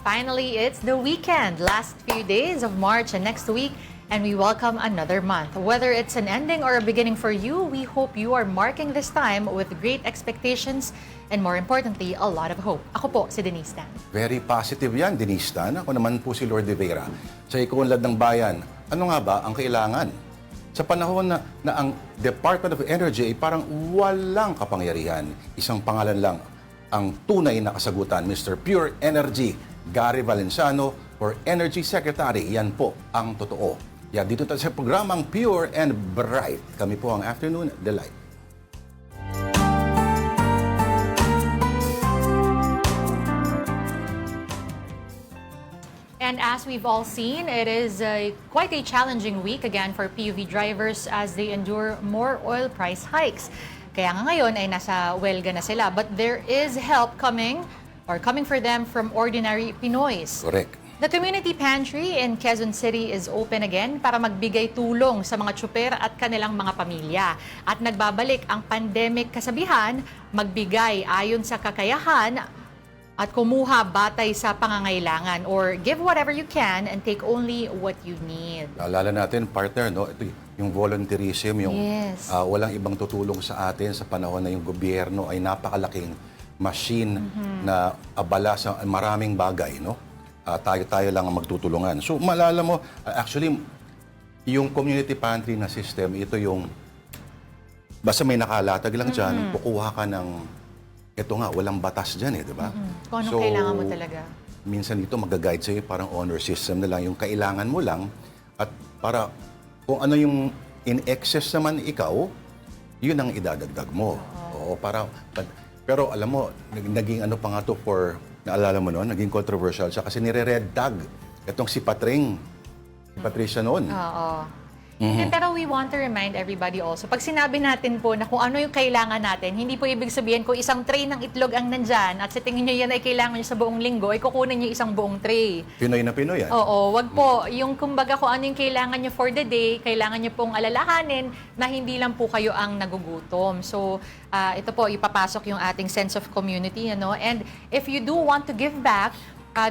Finally, it's the weekend. Last few days of March and next week, and we welcome another month. Whether it's an ending or a beginning for you, we hope you are marking this time with great expectations and more importantly, a lot of hope. Ako po, si Denise Tan. Very positive yan, Denise Tan. Ako naman po si Lord de Vera. Sa Ikaunlad ng Bayan, ano nga ba ang kailangan? Sa panahon na ang Department of Energy ay parang walang kapangyarihan, isang pangalan lang ang tunay na kasagutan, Mr. Pure Energy, Gary Valenciano, for Energy Secretary. Yan po ang totoo. Yan, dito tayo sa programang Pure and Bright. Kami po ang Afternoon Delight. And as we've all seen, it is quite a challenging week again for PUV drivers as they endure more oil price hikes. Kaya nga ngayon ay nasa welga na sila. But there is help coming for them from ordinary Pinoys. Correct. The community pantry in Quezon City is open again para magbigay tulong sa mga tsuper at kanilang mga pamilya. At nagbabalik ang pandemic kasabihan, magbigay ayon sa kakayahan at kumuha batay sa pangangailangan or give whatever you can and take only what you need. Alala natin, partner, no? Ito yung volunteerism, yung Yes. walang ibang tutulong sa atin sa panahon na yung gobyerno ay napakalaking machine na abala sa maraming bagay, no? Tayo-tayo lang ang magtutulungan. So, malala mo, actually, yung community pantry na system, ito yung, basta may nakalatag lang dyan, kukuha ka ng, ito nga, walang batas dyan di ba? Kung anong kailangan mo talaga. Minsan dito mag-guide sa'yo, parang honor system na lang, yung kailangan mo lang, at para kung ano yung in excess naman ikaw, yun ang idadagdag mo. Oo, pero alam mo, naging ano pa nga to for, naalala mo noon, naging controversial siya kasi nire-red tag. Itong si Patring, si Patricia noon. Oo. Pero we want to remind everybody also, pag sinabi natin po na kung ano yung kailangan natin, hindi po ibig sabihin kung isang tray ng itlog ang nandyan at sa tingin nyo yan ay kailangan nyo sa buong linggo, ay kukunin nyo isang buong tray. Pinoy na Pinoy yan. Oo, wag po. Yung kumbaga kung ano yung kailangan nyo for the day, kailangan nyo pong alalahanin na hindi lang po kayo ang nagugutom. So, ito po, ipapasok yung ating sense of community. And if you do want to give back,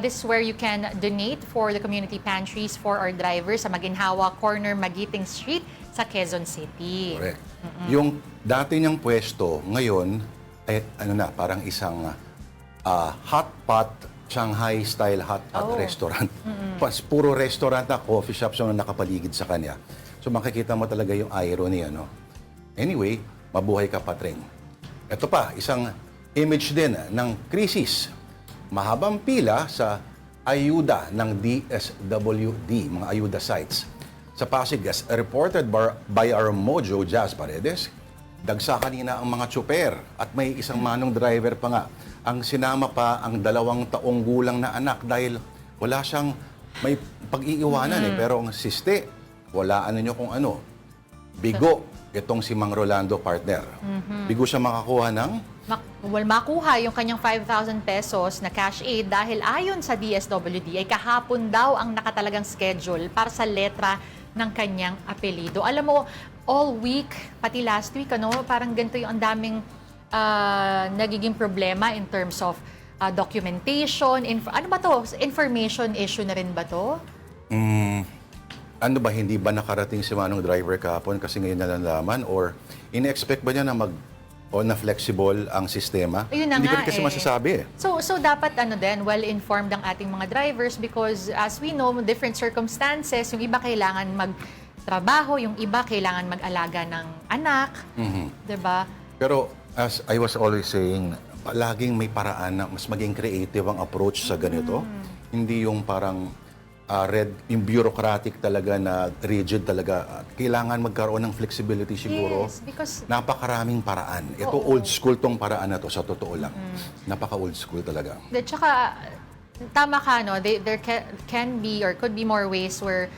this is where you can donate for the community pantries for our drivers sa Maginhawa Corner, Magiting Street sa Quezon City. Correct. Yung dati niyang pwesto, ngayon, ay parang isang hot pot, Shanghai style hot pot restaurant. Puro restaurant na coffee shops ang nakapaligid sa kanya. So makikita mo talaga yung irony, ano. Anyway, mabuhay ka, Patring. Ito pa, isang image din ng krisis. Mahabang pila sa ayuda ng DSWD, mga ayuda sites. Sa Pasig, as reported by our Mojo Jazz Paredes, dagsa kanina ang mga tsuper at may isang manong driver pa nga. Ang sinama pa ang 2 taong gulang na anak dahil wala siyang may pag-iiwanan pero ang siste, wala nyo kung ano. Bigo, itong si Mang Rolando, partner. Bigo siya makakuha ng makuha yung kanyang 5,000 pesos na cash aid dahil ayon sa DSWD ay kahapon daw ang nakatalagang schedule para sa letra ng kanyang apelido. Alam mo, all week, pati last week, parang ganito yung ang daming nagiging problema in terms of documentation. Ano ba to? Information issue na rin ba to? Ano ba, hindi ba nakarating si manong driver kahapon kasi ngayon nalalaman? Or in-expect ba niya na na flexible ang sistema? Ayun na Hindi nga ko rin kasi masasabi So dapat well-informed ang ating mga drivers because as we know, different circumstances, yung iba kailangan magtrabaho, yung iba kailangan mag-alaga ng anak, 'di ba? Pero as I was always saying, laging may paraan na mas maging creative ang approach sa ganito. Hindi yung parang yung bureaucratic talaga na rigid talaga. Kailangan magkaroon ng flexibility siguro. Yes, because napakaraming paraan. Ito old school tong paraan na to sa totoo lang. Napaka-old school talaga. Tsaka, tama ka, there can be or could be more ways where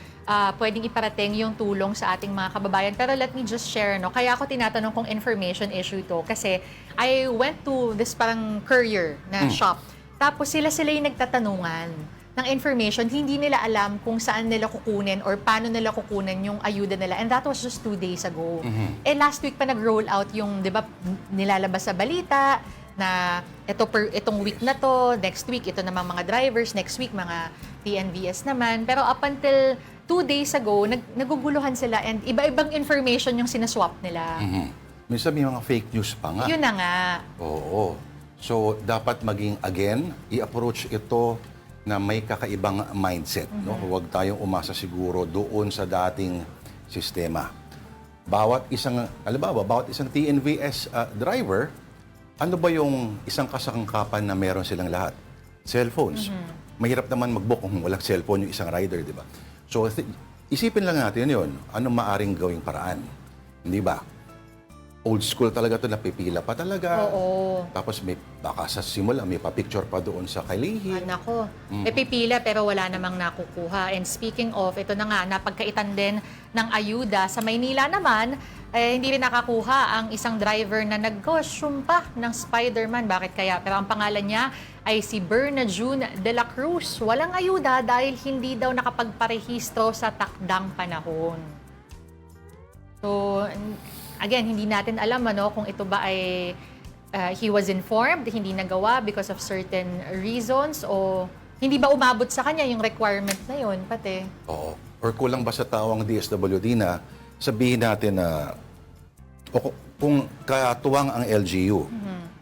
pwedeng iparating yung tulong sa ating mga kababayan. Pero let me just share, kaya ako tinatanong kung information issue to. Kasi I went to this parang courier na shop. Tapos sila yung nagtatanungan ng information, hindi nila alam kung saan nila kukunin or paano nila kukunin yung ayuda nila. And that was just 2 days ago. Last week pa nag-roll out yung, di ba, nilalabas sa balita na itong week na to, next week ito namang mga drivers, next week mga TNVS naman. Pero up until 2 days ago, naguguluhan sila and iba-ibang information yung sinaswap nila. Minsan may mga fake news pa nga. Yun na nga. Oo. So, dapat maging, again, i-approach ito na may kakaibang mindset. No? Huwag tayong umasa siguro doon sa dating sistema. Bawat isang TNVS driver, ano ba yung isang kasangkapan na meron silang lahat? Cellphones. Mahirap naman mag-book kung walang cellphone yung isang rider, di ba? So, isipin lang natin yun. Anong maaring gawing paraan? Hindi ba? Old school talaga to, napipila pa talaga. Oo. Tapos baka sa simula, may pa-picture pa doon sa kalihi. Nako, may pipila pero wala namang nakukuha. And speaking of, ito na nga, napagkaitan din ng ayuda. Sa Maynila naman, hindi rin nakakuha ang isang driver na nag-costume pa ng Spider-Man. Bakit kaya? Pero ang pangalan niya ay si Berna June de la Cruz. Walang ayuda dahil hindi daw nakapagparehistro sa takdang panahon. So, again, hindi natin alam kung ito ba ay he was informed, hindi nagawa because of certain reasons o hindi ba umabot sa kanya yung requirement na yun pati. Oo. Or kulang ba sa tao ang DSWD na sabihin natin na kung katuwang ang LGU,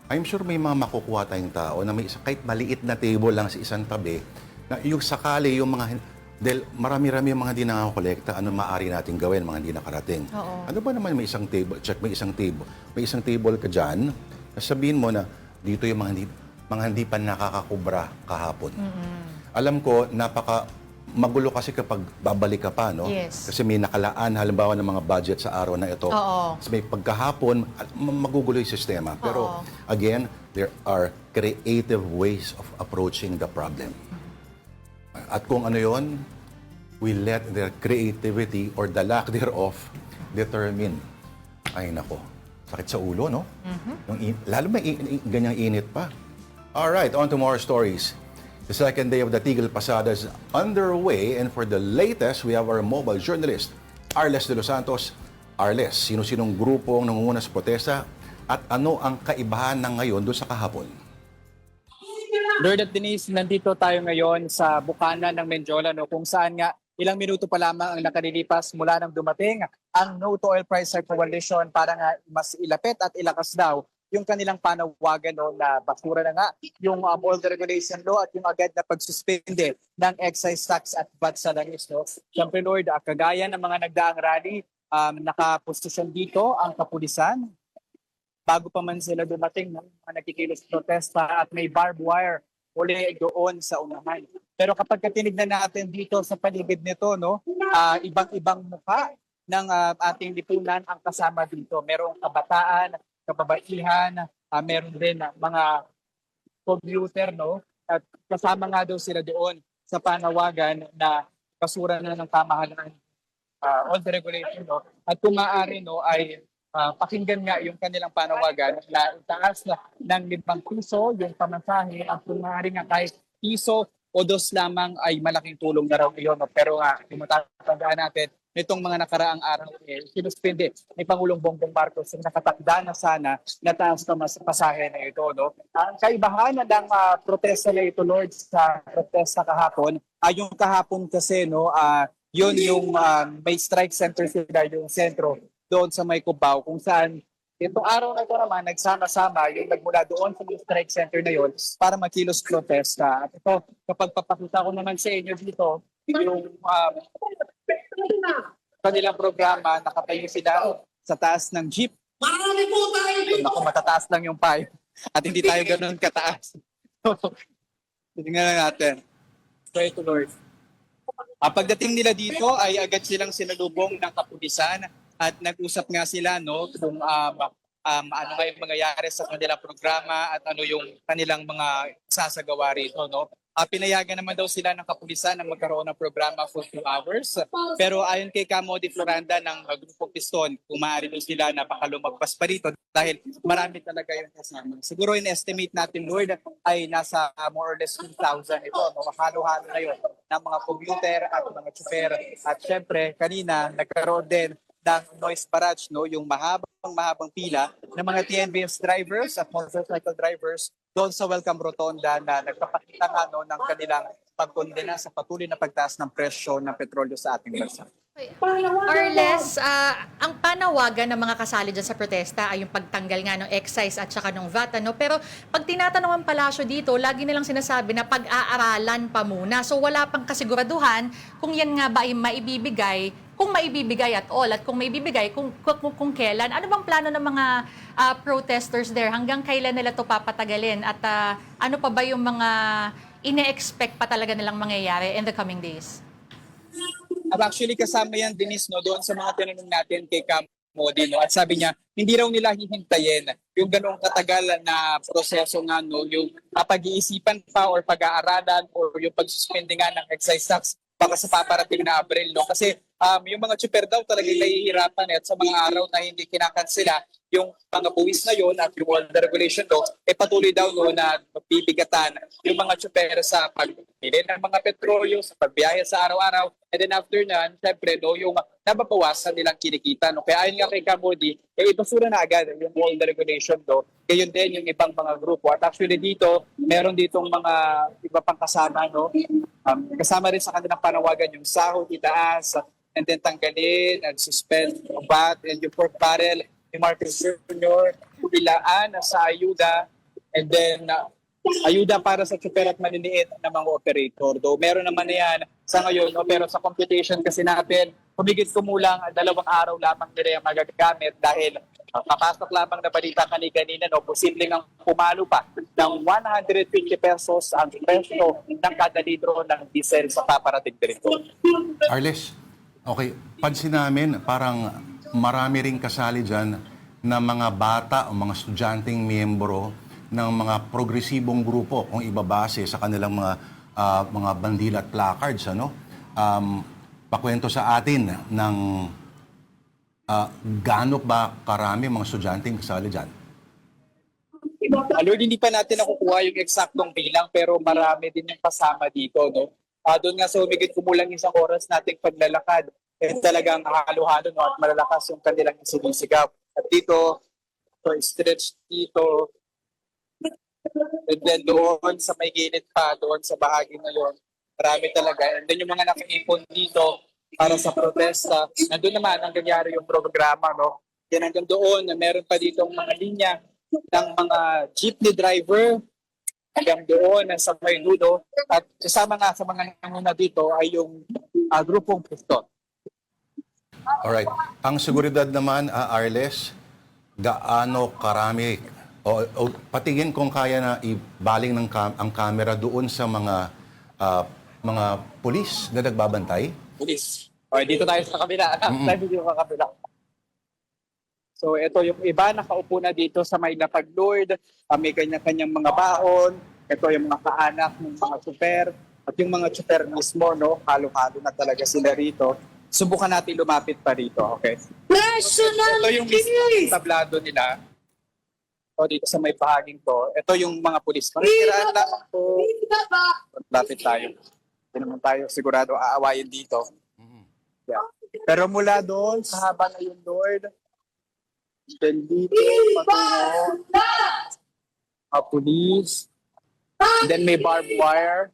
I'm sure may mga makukuha tayong tao na may kahit maliit na table lang sa isang tabi na yung sakali yung mga dahil marami-rami yung mga hindi nakakolekta, ano maaari natin gawin, mga hindi nakarating. Oo. Ano ba naman may isang table, may isang table ka dyan, sabihin mo na dito yung mga hindi pa nakakakubra kahapon. Alam ko, magulo kasi kapag babalik ka pa, no? Yes. Kasi may nakalaan, halimbawa ng mga budget sa araw na ito. Oo. Kasi may pagkahapon, magugulo yung sistema. Pero again, there are creative ways of approaching the problem. At kung ano yon, we let their creativity or the lack thereof determine. Ay nako, sakit sa ulo, no? Lalo ganyang init pa. Alright, on to more stories. The second day of the Tigil Pasada is underway, and for the latest, we have our mobile journalist, Arles de los Santos. Arles, sino-sinong grupo ang nangunguna sa protesta at ano ang kaibahan ng ngayon doon sa kahapon? Lord at Denise, nandito tayo ngayon sa Bukana ng Menjola, kung saan nga ilang minuto pa lamang ang nakalilipas mula nang dumating ang No to Oil Price Coalition para nga mas ilapit at ilakas daw yung kanilang panawagan na basura na nga yung oil deregulation law at yung agad na pagsuspende ng excise tax at VAT sa langis. Siyempre Lord, kagaya ng mga nagdaang rally, nakaposisyon dito ang kapulisan bago pa man sila dumating ng mga nagkikilos protesta at may barbed wire uli doon sa unahan. Pero kapag tinignan natin dito sa paligid nito, ibang-ibang mukha ng ating lipunan ang kasama dito. Merong kabataan, kababaihan, meron din mga commuter, at kasama nga daw sila doon sa panawagan na basura na ng pamahalaan on the regulation. At kung maaari ay pakinggan nga yung kanilang panawagan na itaas na ng 5 piso yung pamasahe at kung maaari nga kahit piso o 2 lamang ay malaking tulong na raw iyon. Pero kung matatandaan natin, nitong mga nakaraang araw, sinuspende ni Pangulong Bongbong Marcos yung nakatakda na sana na taas na pasahe na ito. Ang kaibahan ng protesta na ito, Lord, sa protesta kahapon, yung kahapon kasi, yun yung may strike center sila, yung sentro, doon sa may Cubao, kung saan itong araw na ito naman, nagsama-sama yung nagmula doon sa strike center na yun para makilos protesta. At ito, kapag papakita ko naman sa inyo dito, yung kanilang programa, nakatayo sila sa taas ng jeep. Marami po tayo dito! Naku, matataas lang yung payo. At hindi tayo ganoon kataas. Tingnan na natin. Pray to Lord. Pagdating nila dito ay agad silang sinalubong ng kapulisan at nag-usap nga sila kung ano nga yung mangyayari sa kanilang programa at ano yung kanilang mga sasagawa rito. Pinayagan naman daw sila ng kapulisan na magkaroon ng programa for 2 hours. Pero ayon kay Camody Floranda ng Grupo Piston, kung maaari daw sila na baka lumagpas pa rito dahil marami talaga yung kasama. Siguro in-estimate natin, Lord, ay nasa more or less 2,000 ito. Halo-halo na yun ng mga commuter at mga tsuper. At syempre, kanina nagkaroon din ng noise barrage, no, yung mahabang pila ng mga TNVS drivers at motorcycle drivers doon sa Welcome Rotonda na nagpapakita nga no, ng kanilang pagkondena sa patuloy na pagtaas ng presyo ng petrolyo sa ating bansa. Arles, ang panawagan ng mga kasali dyan sa protesta ay yung pagtanggal nga ng excise at saka ng VAT. Ano? Pero pag tinatanong ang palasyo dito, lagi nilang sinasabi na pag-aaralan pa muna. So wala pang kasiguraduhan kung yan nga ba ay maibibigay, kung maibibigay at all, at kung maibibigay, kung kailan. Ano bang plano ng mga protesters there? Hanggang kailan nila to papatagalin? At ano pa ba yung mga ine-expect pa talaga nilang mangyayari in the coming days? Actually, kasama yan, Denise, no, doon sa mga tinanong natin kay Cam Modi, no, at sabi niya, hindi raw nila hihintayin yung ganong katagal na proseso nga, no, yung pag-iisipan pa or pag-aaralan or yung pagsuspende nga ng excise tax baka sa paparating na Abril, no? Kasi yung mga chuper daw talagang nahihirapan at sa mga araw na hindi kinakansela yung mga buwis na yon at yung oil regulation no, patuloy daw no, na mapipigatan yung mga chuper sa pagbili ng mga petrolyo, sa pagbiyahe sa araw-araw, and then after na, syempre, no, yung nababawasan nilang kinikita. No? Kaya ayon nga kay Camodi, ibasura na agad yung oil regulation. No? Gayon din yung ibang mga grupo. At actually dito, meron ditong mga iba pang kasama. No? Kasama rin sa kanilang panawagan yung sahod itaas, and then tanggalin and suspend yung VAT and yung pork barrel, yung Marcos Jr., ilaan sa ayuda, and then ayuda para sa super at maliliit na mga operator. Though meron naman na yan sa ngayon, no? Pero sa computation kasi natin, humigit kumulang 2 araw lamang nila yung magagamit dahil kapasok lamang na balita kanina, no? Posibleng ang pumalo pa ng 150 pesos ang presyo ng kada litro ng diesel sa paparating dito. Arles, okay, pansin namin parang marami ring kasali dyan na mga bata o mga estudyanteng miyembro ng mga progresibong grupo kung ibabase sa kanilang mga bandila at placards. Ano? Pakwento sa atin ng gaano ba karami mga estudyanteng kasali dyan? Lord, hindi pa natin nakukuha yung eksaktong bilang pero marami din yung kasama dito. No? Doon nga sa humigit kumulang 1 oras nating paglalakad, talagang halo-halo no, at malalakas yung kanilang sinisigaw. At dito, stretch dito, and then doon sa may gilid pa, doon sa bahagi na yun, marami talaga. And then yung mga nakaipon dito para sa protesta, nandun naman ang nangyari yung programa. No? Yan hanggang doon, meron pa dito mga linya ng mga jeepney driver, hanggang doon sa may dulo. At kasama nga sa mga nanguna dito ay yung grupong Piston. Alright. Ang seguridad naman, Arles, gaano karami o patingin kung kaya na ibaling ang camera doon sa mga pulis na nagbabantay? Pulis. Okay, dito tayo sa kabila. Tayo dito sa kabila. So ito yung iba nakaupo na dito sa may lapag Lord. May kanya-kanyang mga baon. Ito yung mga kaanak ng mga super. At yung mga super mismo, no, halo-halo na talaga sila rito. Subukan natin lumapit pa rito, okay? Ito yung tablado nila. O dito sa may bahaging to. Ito yung mga pulis. Makikiraan lang po. Lapit tayo. Hindi naman tayo sigurado aawayin dito. Yeah. Pero mula doon, sa haba na yung Lord, then dito, patungo, pulis, then may barbed wire,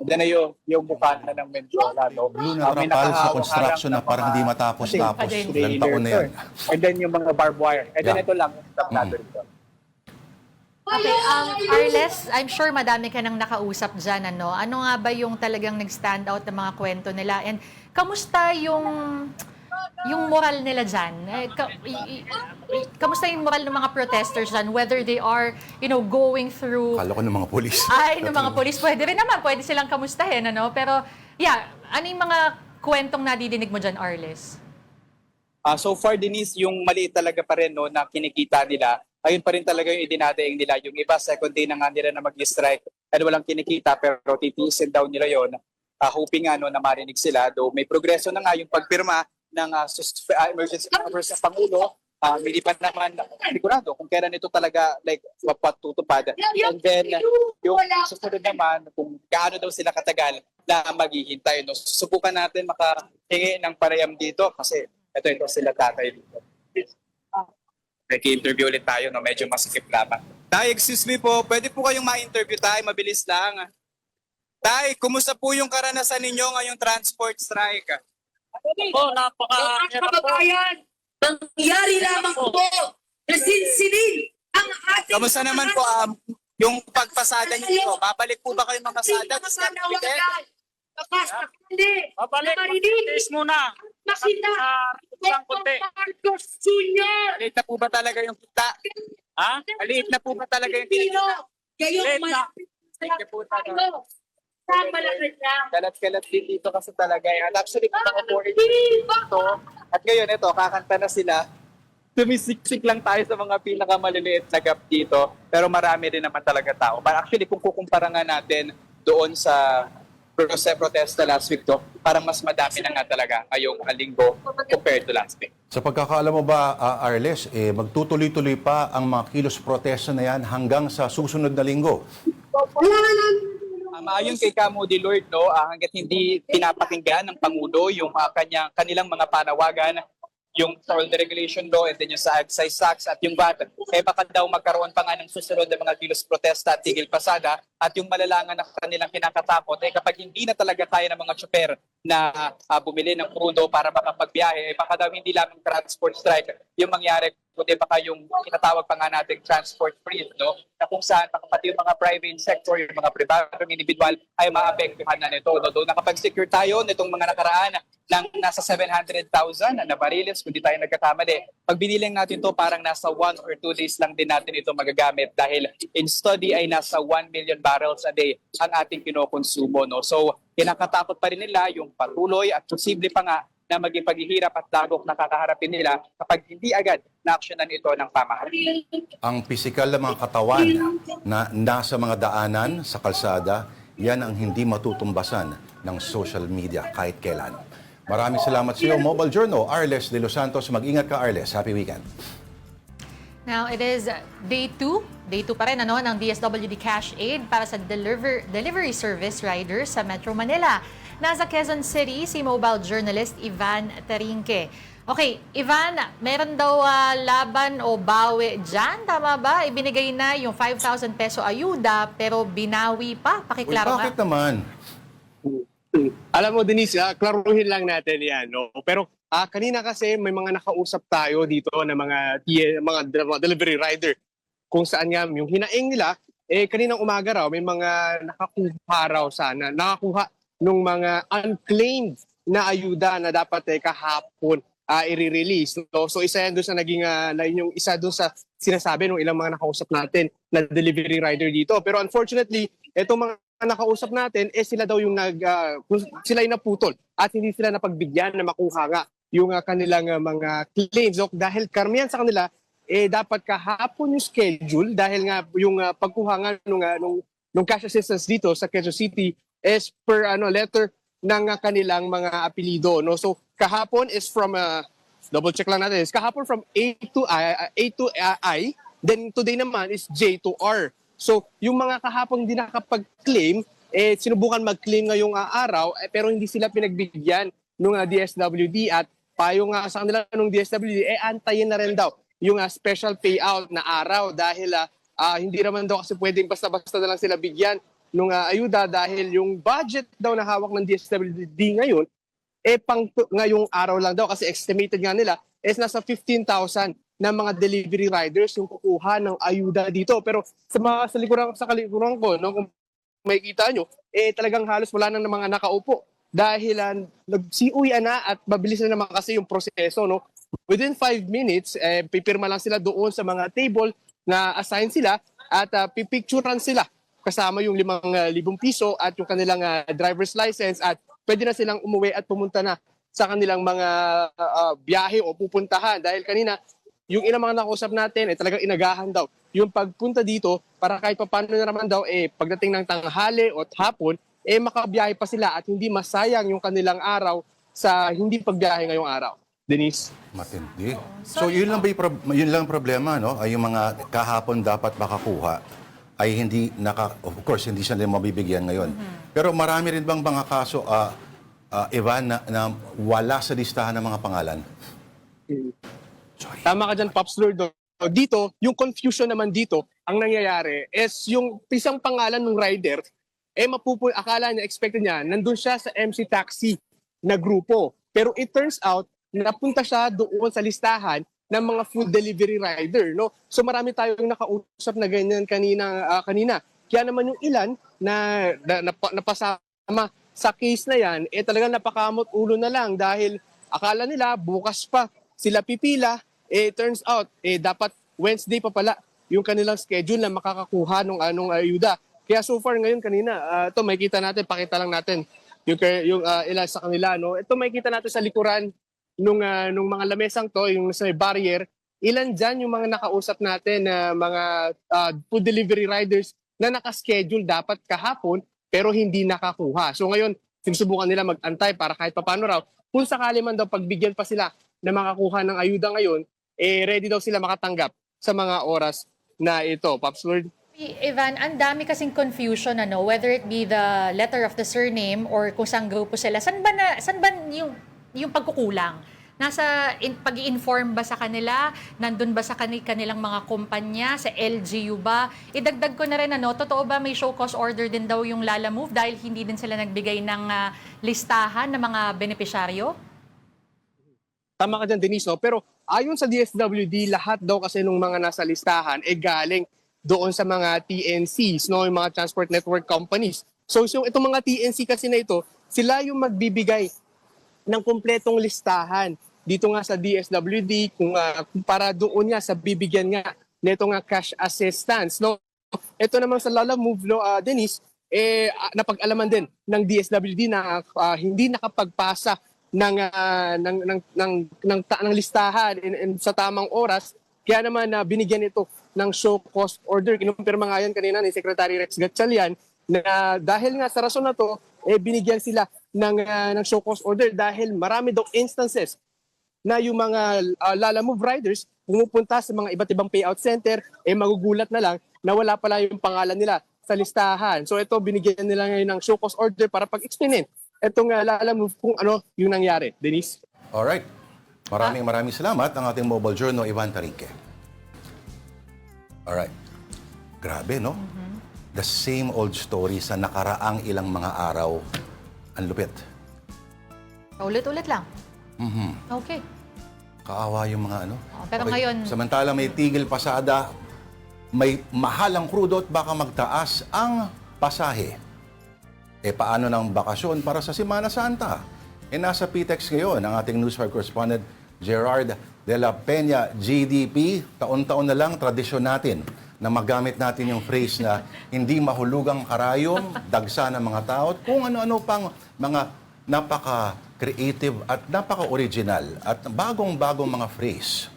then yung mukha na ng Menjola. No? Blue na rapal sa construction na parang hindi matapos-tapos. Ilang taon na yan. And then yung mga barbed wire. And then ito lang, yung tablado rito. Okay, Arles, I'm sure madami ka nang nakausap dyan. Ano nga ba yung talagang nag-stand out na mga kwento nila? And kamusta yung moral nila dyan? Kamusta yung moral ng mga protesters dyan? Whether they are, going through... Kala ko ng mga polis. Ay, ng mga polis. Pwede rin naman. Pwede silang kamustahin. Pero, yeah, ano yung mga kwentong nadidinig mo dyan, Arles? So far, Denise, yung maliit talaga pa rin no, na kinikita nila, ayun pa rin talaga yung idinadaing nila. Yung iba, second day na nga nila na mag-strike at walang kinikita pero titiisin daw nila yon. Hoping nga no, na marinig sila. Though may progreso na nga yung pagpirma ng emergency powers sa Pangulo. Hindi pa naman sigurado kung kailan ito talaga mapatutupad. And then, yung susunod naman, kung gaano daw sila katagal na maghihintay. No? Subukan natin makahingi ng parayam dito kasi Ito sila tatay dito. Nag-interview ulit tayo, no? Medyo masikip lamang. Tay, excuse me po, pwede po kayong ma-interview tayo, mabilis lang. Tay, kumusta po yung karanasan ninyo ngayong transport strike? Mga kababayan, nangyari lamang po na sinsilin ang ating... Kamusta naman po yung pagpasada ninyo? Babalik po ba kayo makasada? Basta hindi. Babalik, Marinig. mag-test muna. Makita. Isang konti. Marcos Jr. Maliit na po ba talaga yung kita? Ha? Maliit na po ba talaga yung Pilipino. kita? Gayong Late na. malapit Thank you po, Tata. tayo. Sa Malacanang. Kalat-kalat din dito kasi talaga. At actually, kung naka-4 dito, at ngayon, ito, kakanta na sila. Sumisiksik lang tayo sa mga pinakamaliliit na gap dito. Pero marami din naman talaga tao. But actually, kung kukumpara nga natin doon sa protesta last week to, parang mas madami na nga talaga ngayong linggo compared to last week. Sa pagkakaalam mo ba, Arles, magtutuloy-tuloy pa ang mga kilos protesta na yan hanggang sa susunod na linggo? Ayon kay Camo de Lord, no, hangga't hindi pinapakinggan ng Pangulo yung kanilang mga panawagan, yung toll regulation law and then yung sa excise tax at yung VAT, baka daw magkaroon pa nga ng susunod na mga kilos protesta at tigil pasada at yung malalangan na kanilang kinakatakot kapag hindi na talaga kaya ng mga tsuper na bumili ng crudo para makapagbiyahe, baka daw hindi lamang transport strike yung mangyari, kundi baka yung tinatawag pa nga nating transport freeze, no? Na kung saan pati yung mga private sector, yung mga pribadong individual ay maapektuhan na nito. No? Doon nakapag-secure tayo nitong mga nakaraan ng nasa 700,000 na bariles, kung di tayo nagkakamali. Pag biniling natin to parang nasa 1 or 2 days lang din natin ito magagamit dahil in study ay nasa 1 million barrels a day ang ating kinokonsumo. No? So, kinakatakot pa rin nila yung patuloy at posible pa nga na maging paghihirap at dagok na kakaharapin nila kapag hindi agad na-actionan ito ng pamahalaan. Ang pisikal na mga katawan na nasa mga daanan sa kalsada, yan ang hindi matutumbasan ng social media kahit kailan. Maraming salamat sa iyo, Mobile Journal, Arles de Los Santos. Mag-ingat ka, Arles. Happy weekend. Now, it is day 2. Day 2 pa rin ng DSWD Cash Aid para sa delivery service riders sa Metro Manila. Nasa Quezon City, si mobile journalist Ivan Tarinque. Okay, Ivan, meron daw laban o bawi dyan, tama ba? Ibinigay na yung 5,000 peso ayuda, pero binawi pa. Pakiklaro Bakit nga. naman? Alam mo, Denise, klaruhin lang natin yan. No? Pero kanina kasi may mga nakausap tayo dito na mga delivery rider kung saan nga yung hinaing nila, kaninang umaga raw, may mga nakakuha raw sana, nakakuha nung mga unclaimed na ayuda na dapat kahapon i-release. So isa yan doon sa naging, yung isa doon sa sinasabi ng ilang mga nakausap natin na delivery rider dito. Pero unfortunately, itong mga nakausap natin, sila daw yung sila yung naputol at hindi sila napagbigyan na makuha nga yung kanilang mga claims. So, dahil karamihan sa kanila, dapat kahapon yung schedule dahil nga yung pagkuha nga nung cash assistance dito sa Quezon City is per letter ng kanilang mga apelido. No? So kahapon is from, double check lang natin, is kahapon from A to I, then today naman is J to R. So yung mga kahapon hindi nakapag-claim, sinubukan mag-claim ngayong araw, pero hindi sila pinagbigyan ng DSWD at payo nga sa kanila ng DSWD, antayin na rin daw yung special payout na araw dahil hindi naman daw kasi pwedeng basta-basta na lang sila bigyan ng ayuda dahil yung budget daw na hawak ng DSWD ngayon, ngayong araw lang daw kasi estimated nga nila is nasa 15,000 na mga delivery riders yung kukuha ng ayuda dito. Pero sa kalikuran ko, no, kung makikita nyo, talagang halos wala nang mga nakaupo dahil nag-CUI na at mabilis na naman kasi yung proseso. No? Within 5 minutes, pipirma lang sila doon sa mga table na assign sila at pipicturean sila kasama yung 5,000 piso at yung kanilang driver's license at pwede na silang umuwi at pumunta na sa kanilang mga biyahe o pupuntahan. Dahil kanina, yung ilang mga nakausap natin, talagang inagahan daw yung pagpunta dito para kahit paano na naman daw, pagdating ng tanghali o hapon, makabiyahe pa sila at hindi masayang yung kanilang araw sa hindi pagbiyahe ngayong araw. Denise? Matindi. So yun lang ba yun lang problema, no? Ay yung mga kahapon dapat makakuha ay hindi of course hindi siya nila mabibigyan ngayon. Pero marami rin bang mga kaso Ivan na wala sa listahan ng mga pangalan? Sorry. Tama ka dyan, Pops Lord. Dito, yung confusion naman dito, ang nangyayari is yung isang pangalan ng rider, akala niya, expected niya, nandun siya sa MC Taxi na grupo. Pero it turns out, napunta siya doon sa listahan ng mga food delivery rider. No? So marami tayong nakausap na ganyan kanina. Kaya naman yung ilan na napasama sa case na yan, talagang napakamot ulo na lang dahil akala nila bukas pa sila pipila, turns out, dapat Wednesday pa pala yung kanilang schedule na makakakuha ng anong ayuda. Kaya so far ngayon kanina, ito makikita natin, pakita lang natin yung ilan sa kanila. No? Ito makikita natin sa likuran nung mga lamesang to, yung sa barrier, ilan dyan yung mga nakausap natin na mga food delivery riders na nakaschedule dapat kahapon pero hindi nakakuha. So ngayon, sinusubukan nila mag-antay para kahit papano raw, kung sakali man daw pagbigyan pa sila na makakuha ng ayuda ngayon, ready daw sila makatanggap sa mga oras na ito. Pops Lord? Ivan, ang dami kasing confusion, whether it be the letter of the surname or kung saan grupo sila. San ba yung pagkukulang? Pag-i-inform ba sa kanila? Nandun ba sa kanilang mga kumpanya? Sa LGU ba? Idagdag ko na rin, totoo ba may show cause order din daw yung Lalamove dahil hindi din sila nagbigay ng listahan ng mga benepisyaryo? Tama ka dyan, Denise. No? Pero ayon sa DSWD, lahat daw kasi nung mga nasa listahan galing doon sa mga TNCs, no? Yung mga transport network companies. So itong mga TNC kasi na ito, sila yung magbibigay ng kumpletong listahan dito nga sa DSWD kung para doon nga sa bibigyan nga nito nga cash assistance. No? Ito naman sa Lalamove, no, Denise, napag-alaman din ng DSWD na hindi nakapagpasa ng listahan sa tamang oras. Kaya naman binigyan ito ng show cause order. Kinumpirma nga yan kanina ni Secretary Rex Gatchalian na dahil nga sa rason na to, binigyan sila ng show cause order dahil marami daw instances na yung mga Lalamove riders pumupunta sa mga iba't ibang payout center, magugulat na lang na wala pala yung pangalan nila sa listahan. So ito, binigyan nila ngayon ng show cause order para pag-explainin itong Lalamove kung ano yung nangyari. Denise? Alright. Maraming salamat ang ating mobile journal, Ivan Tarique. Alright. Grabe, no? The same old story sa nakaraang ilang mga araw. Ang lupit. Ulit-ulit lang. Okay. Kaawa yung mga Pero ngayon... Samantala may tigil pasada, may mahalang crudo at baka magtaas ang pasahe. Paano ng bakasyon para sa Semana Santa? Nasa PTEX ngayon ang ating News 5 correspondent Gerard de la Peña, GDP. Taon-taon na lang tradisyon natin na magamit natin yung phrase na hindi mahulugang karayom, dagsa ng mga tao, at kung ano-ano pang mga napaka-creative at napaka-original at bagong-bagong mga phrase.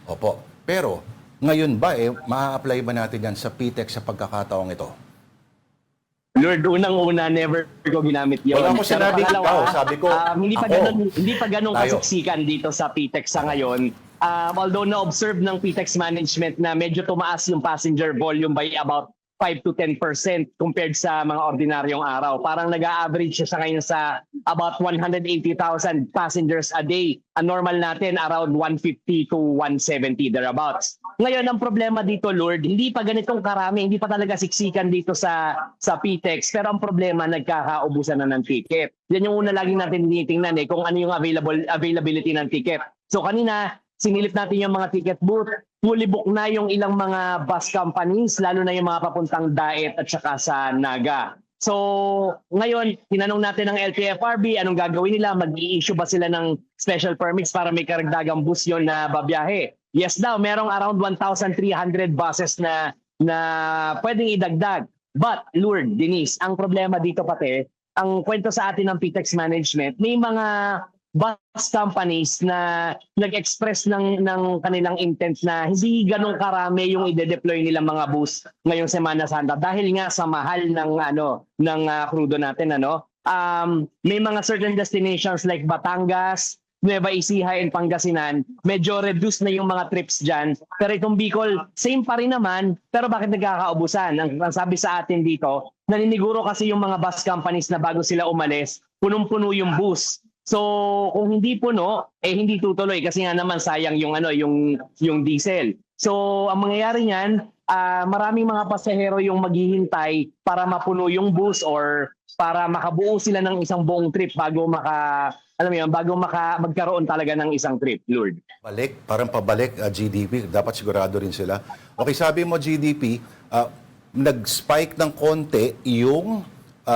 Opo. Pero ngayon ba maa-apply ba natin yan sa PTEX sa pagkakataong ito? Lord, unang-una, never ko ginamit yun. Wala ko sinabing Pero ikaw, sabi ko, hindi pa ganun tayo. kasiksikan dito sa PTEX sa ngayon. Although na-observe ng PTEX management na medyo tumaas yung passenger volume by about 5 to 10% compared sa mga ordinaryong araw. Parang nag-a-average siya sa ngayon sa about 180,000 passengers a day. Ang normal natin around 150 to 170 thereabouts. Ngayon, ang problema dito, Lord, hindi pa ganitong karami, hindi pa talaga siksikan dito sa PTEX. Pero ang problema, nagkakaubusan na ng ticket. Yan yung una lagi natin tinitingnan kung ano yung availability ng ticket. So kanina, sinilip natin yung mga ticket booth. Fully book na yung ilang mga bus companies, lalo na yung mga papuntang Daet at saka sa Naga. So, ngayon, tinanong natin ng LTFRB, anong gagawin nila? Mag-i-issue ba sila ng special permits para may karagdagang bus yun na babiyahe? Yes daw, merong around 1,300 buses na pwedeng idagdag. But, Lord, Denise, ang problema dito pati, ang kwento sa atin ng PTEX management, may mga bus companies na nag-express ng kanilang intent na hindi ganun karami yung ide-deploy nilang mga bus ngayong Semana Santa dahil nga sa mahal ng crudo natin may mga certain destinations like Batangas, Nueva Ecija and Pangasinan, medyo reduce na yung mga trips dyan. Pero itong Bicol, same pa rin naman, pero bakit nagkakaubusan? Ang sabi sa atin dito, naniniguro kasi yung mga bus companies na bago sila umalis, punong-puno yung bus. So kung hindi puno, hindi tutuloy kasi nga naman sayang yung yung diesel. So ang mangyayari niyan, maraming mga pasahero yung maghihintay para mapuno yung bus or para makabuo sila ng isang buong trip bago magkaroon talaga ng isang trip, Lord. Parang pabalik, GDP, dapat sigurado rin sila. Okay, sabi mo GDP, nag-spike ng konti yung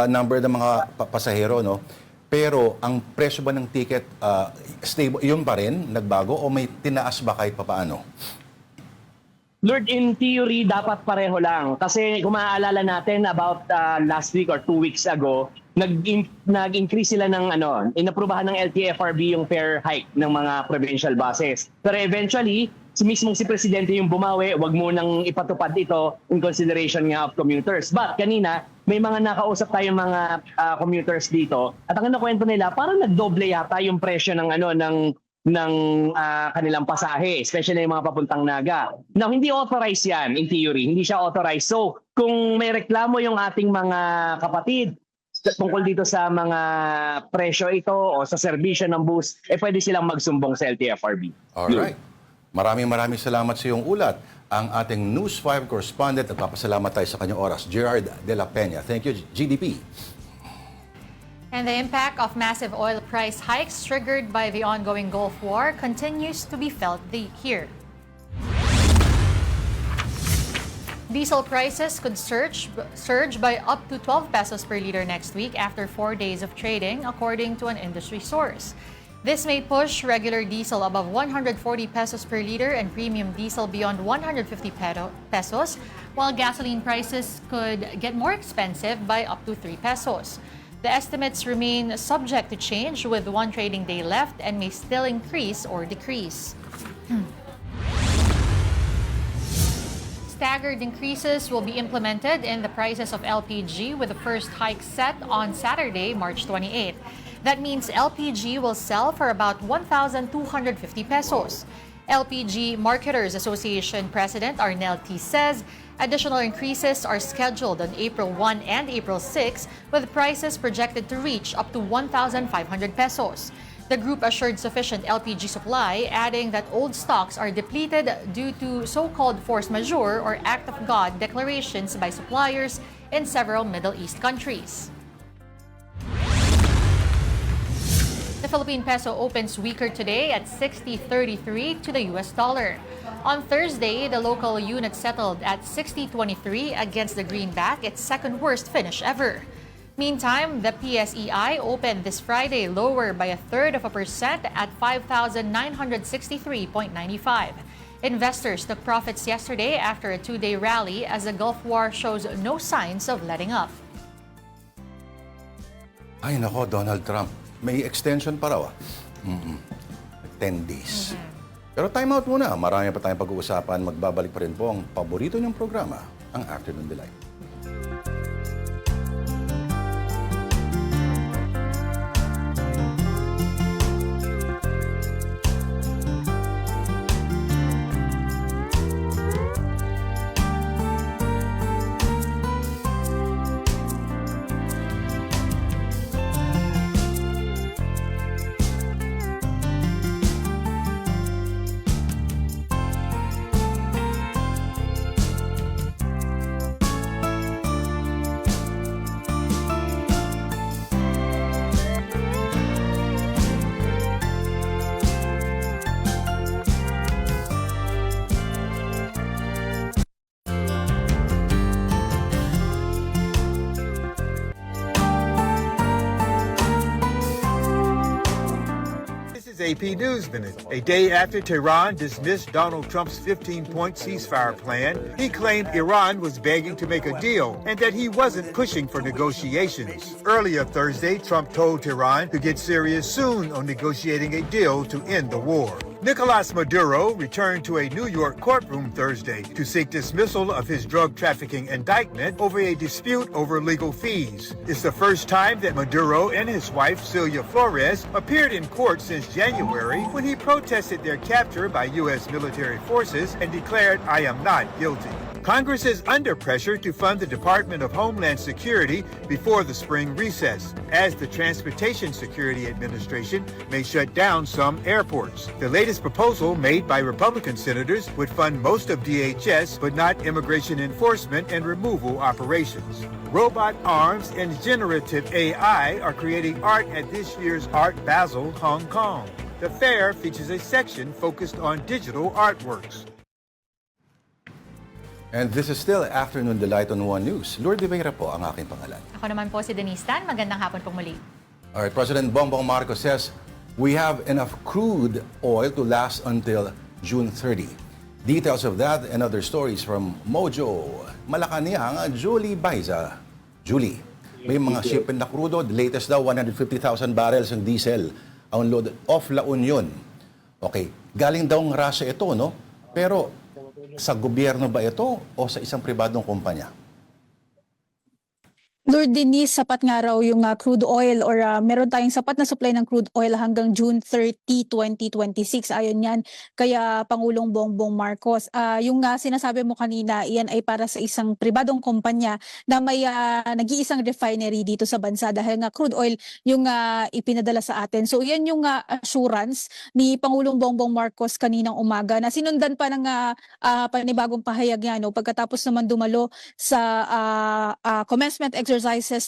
number ng mga pasahero, no? Pero ang presyo ba ng ticket, stable, yun pa rin, nagbago, o may tinaas ba kahit papaano? Lord, in theory, dapat pareho lang. Kasi kung maaalala natin, about last week or 2 weeks ago, nag-increase sila ng inaprubahan ng LTFRB yung fare hike ng mga provincial buses. Pero eventually, mismong si Presidente yung bumawi, wag mo nang ipatupad ito in consideration nga of commuters. But kanina, may mga nakausap tayong mga commuters dito at ang nakwento nila, parang nagdoble yata yung presyo ng kanilang pasahe, especially yung mga papuntang Naga. Now, hindi authorized yan in theory, hindi siya authorized. So, kung may reklamo yung ating mga kapatid tungkol dito sa mga presyo ito o sa serbisyo ng bus, pwede silang magsumbong sa LTFRB. Alright. Maraming salamat sa iyong ulat. Ang ating News 5 correspondent at papasalamat tayo sa kanyang oras, Gerard De La Peña. Thank you, GDP. And the impact of massive oil price hikes triggered by the ongoing Gulf War continues to be felt here. Diesel prices could surge by up to 12 pesos per liter next week after 4 days of trading, according to an industry source. This may push regular diesel above 140 pesos per liter and premium diesel beyond 150 pesos, while gasoline prices could get more expensive by up to 3 pesos. The estimates remain subject to change with 1 trading day left and may still increase or decrease. Staggered increases will be implemented in the prices of LPG with the first hike set on Saturday, March 28. That means LPG will sell for about 1,250 pesos. LPG Marketers Association President Arnel T. says additional increases are scheduled on April 1 and April 6, with prices projected to reach up to 1,500 pesos. The group assured sufficient LPG supply, adding that old stocks are depleted due to so-called force majeure or act of God declarations by suppliers in several Middle East countries. The Philippine peso opens weaker today at 60.33 to the US dollar. On Thursday, the local unit settled at 60.23 against the greenback, its second worst finish ever. Meantime, the PSEI opened this Friday lower by 0.33% at 5,963.95. Investors took profits yesterday after a 2-day rally as the Gulf War shows no signs of letting up. Ay nako, Donald Trump. May extension pa raw. 10 days. Pero time out muna. Marami pa tayong pag-uusapan. Magbabalik pa rin po ang paborito niyong programa, ang Afternoon Delight. AP News Minute. A day after Tehran dismissed Donald Trump's 15-point ceasefire plan, he claimed Iran was begging to make a deal and that he wasn't pushing for negotiations. Earlier Thursday, Trump told Tehran to get serious soon on negotiating a deal to end the war. Nicolas Maduro returned to a New York courtroom Thursday to seek dismissal of his drug trafficking indictment over a dispute over legal fees. It's the first time that Maduro and his wife, Celia Flores, appeared in court since January when he protested their capture by U.S. military forces and declared, "I am not guilty." Congress is under pressure to fund the Department of Homeland Security before the spring recess, as the Transportation Security Administration may shut down some airports. The latest proposal made by Republican senators would fund most of DHS, but not immigration enforcement and removal operations. Robot arms and generative AI are creating art at this year's Art Basel, Hong Kong. The fair features a section focused on digital artworks. And this is still Afternoon Delight on One News. Lourdes Vera po ang aking pangalan. Ako naman po si Denise Tan. Magandang hapon po muli. Alright, President Bongbong Marcos says we have enough crude oil to last until June 30. Details of that and other stories from Mojo Malacanang, Julie Baiza. Julie, may mga shipment na crudo. The latest daw, 150,000 barrels ng diesel ang load off La Union. Okay, galing daw ng Russia ito, no? Pero sa gobyerno ba ito o sa isang pribadong kumpanya? Lord Denise, sapat nga raw yung crude oil or meron tayong sapat na supply ng crude oil hanggang June 30, 2026. Ayon yan kaya Pangulong Bongbong Marcos. Yung sinasabi mo kanina, iyan ay para sa isang pribadong kumpanya na may nag-iisang refinery dito sa bansa dahil nga crude oil yung ipinadala sa atin. So iyan yung assurance ni Pangulong Bongbong Marcos kaninang umaga na sinundan pa ng panibagong pahayag nga, no, pagkatapos naman dumalo sa commencement exercises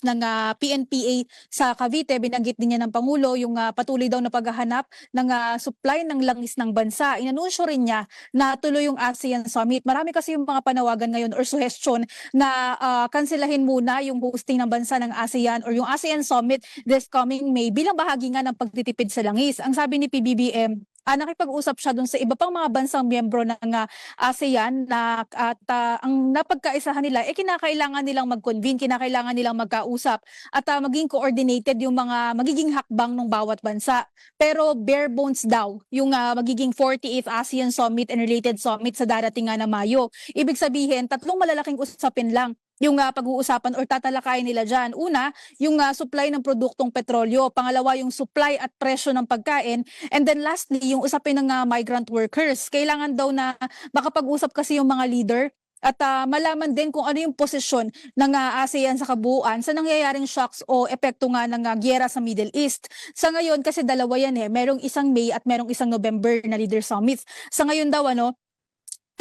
ng PNPA sa Cavite. Binanggit din niya ng Pangulo yung patuloy daw na paghahanap ng supply ng langis ng bansa. Inanunsyo rin niya na tuloy yung ASEAN Summit. Marami kasi yung mga panawagan ngayon or suggestion na kanselahin muna yung hosting ng bansa ng ASEAN or yung ASEAN Summit this coming May bilang bahagi nga ng pagtitipid sa langis. Ang sabi ni PBBM, nakipag-usap siya dun sa iba pang mga bansang miyembro ng ASEAN na at ang napagkaisahan nila kinakailangan nilang mag-convene, kinakailangan nilang magkausap at maging coordinated yung mga magiging hakbang ng bawat bansa. Pero bare bones daw yung magiging 48th ASEAN Summit and related summit sa darating na Mayo. Ibig sabihin, tatlong malalaking usapin lang yung pag-uusapan or tatalakayin nila dyan. Una, yung supply ng produktong petrolyo. Pangalawa, yung supply at presyo ng pagkain. And then lastly, yung usapin ng migrant workers. Kailangan daw na makapag-usap kasi yung mga leader at malaman din kung ano yung posisyon ng ASEAN sa kabuuan sa nangyayaring shocks o epekto nga ng gyera sa Middle East. Sa ngayon, kasi dalawa yan merong isang May at merong isang November na leader summits. Sa ngayon daw,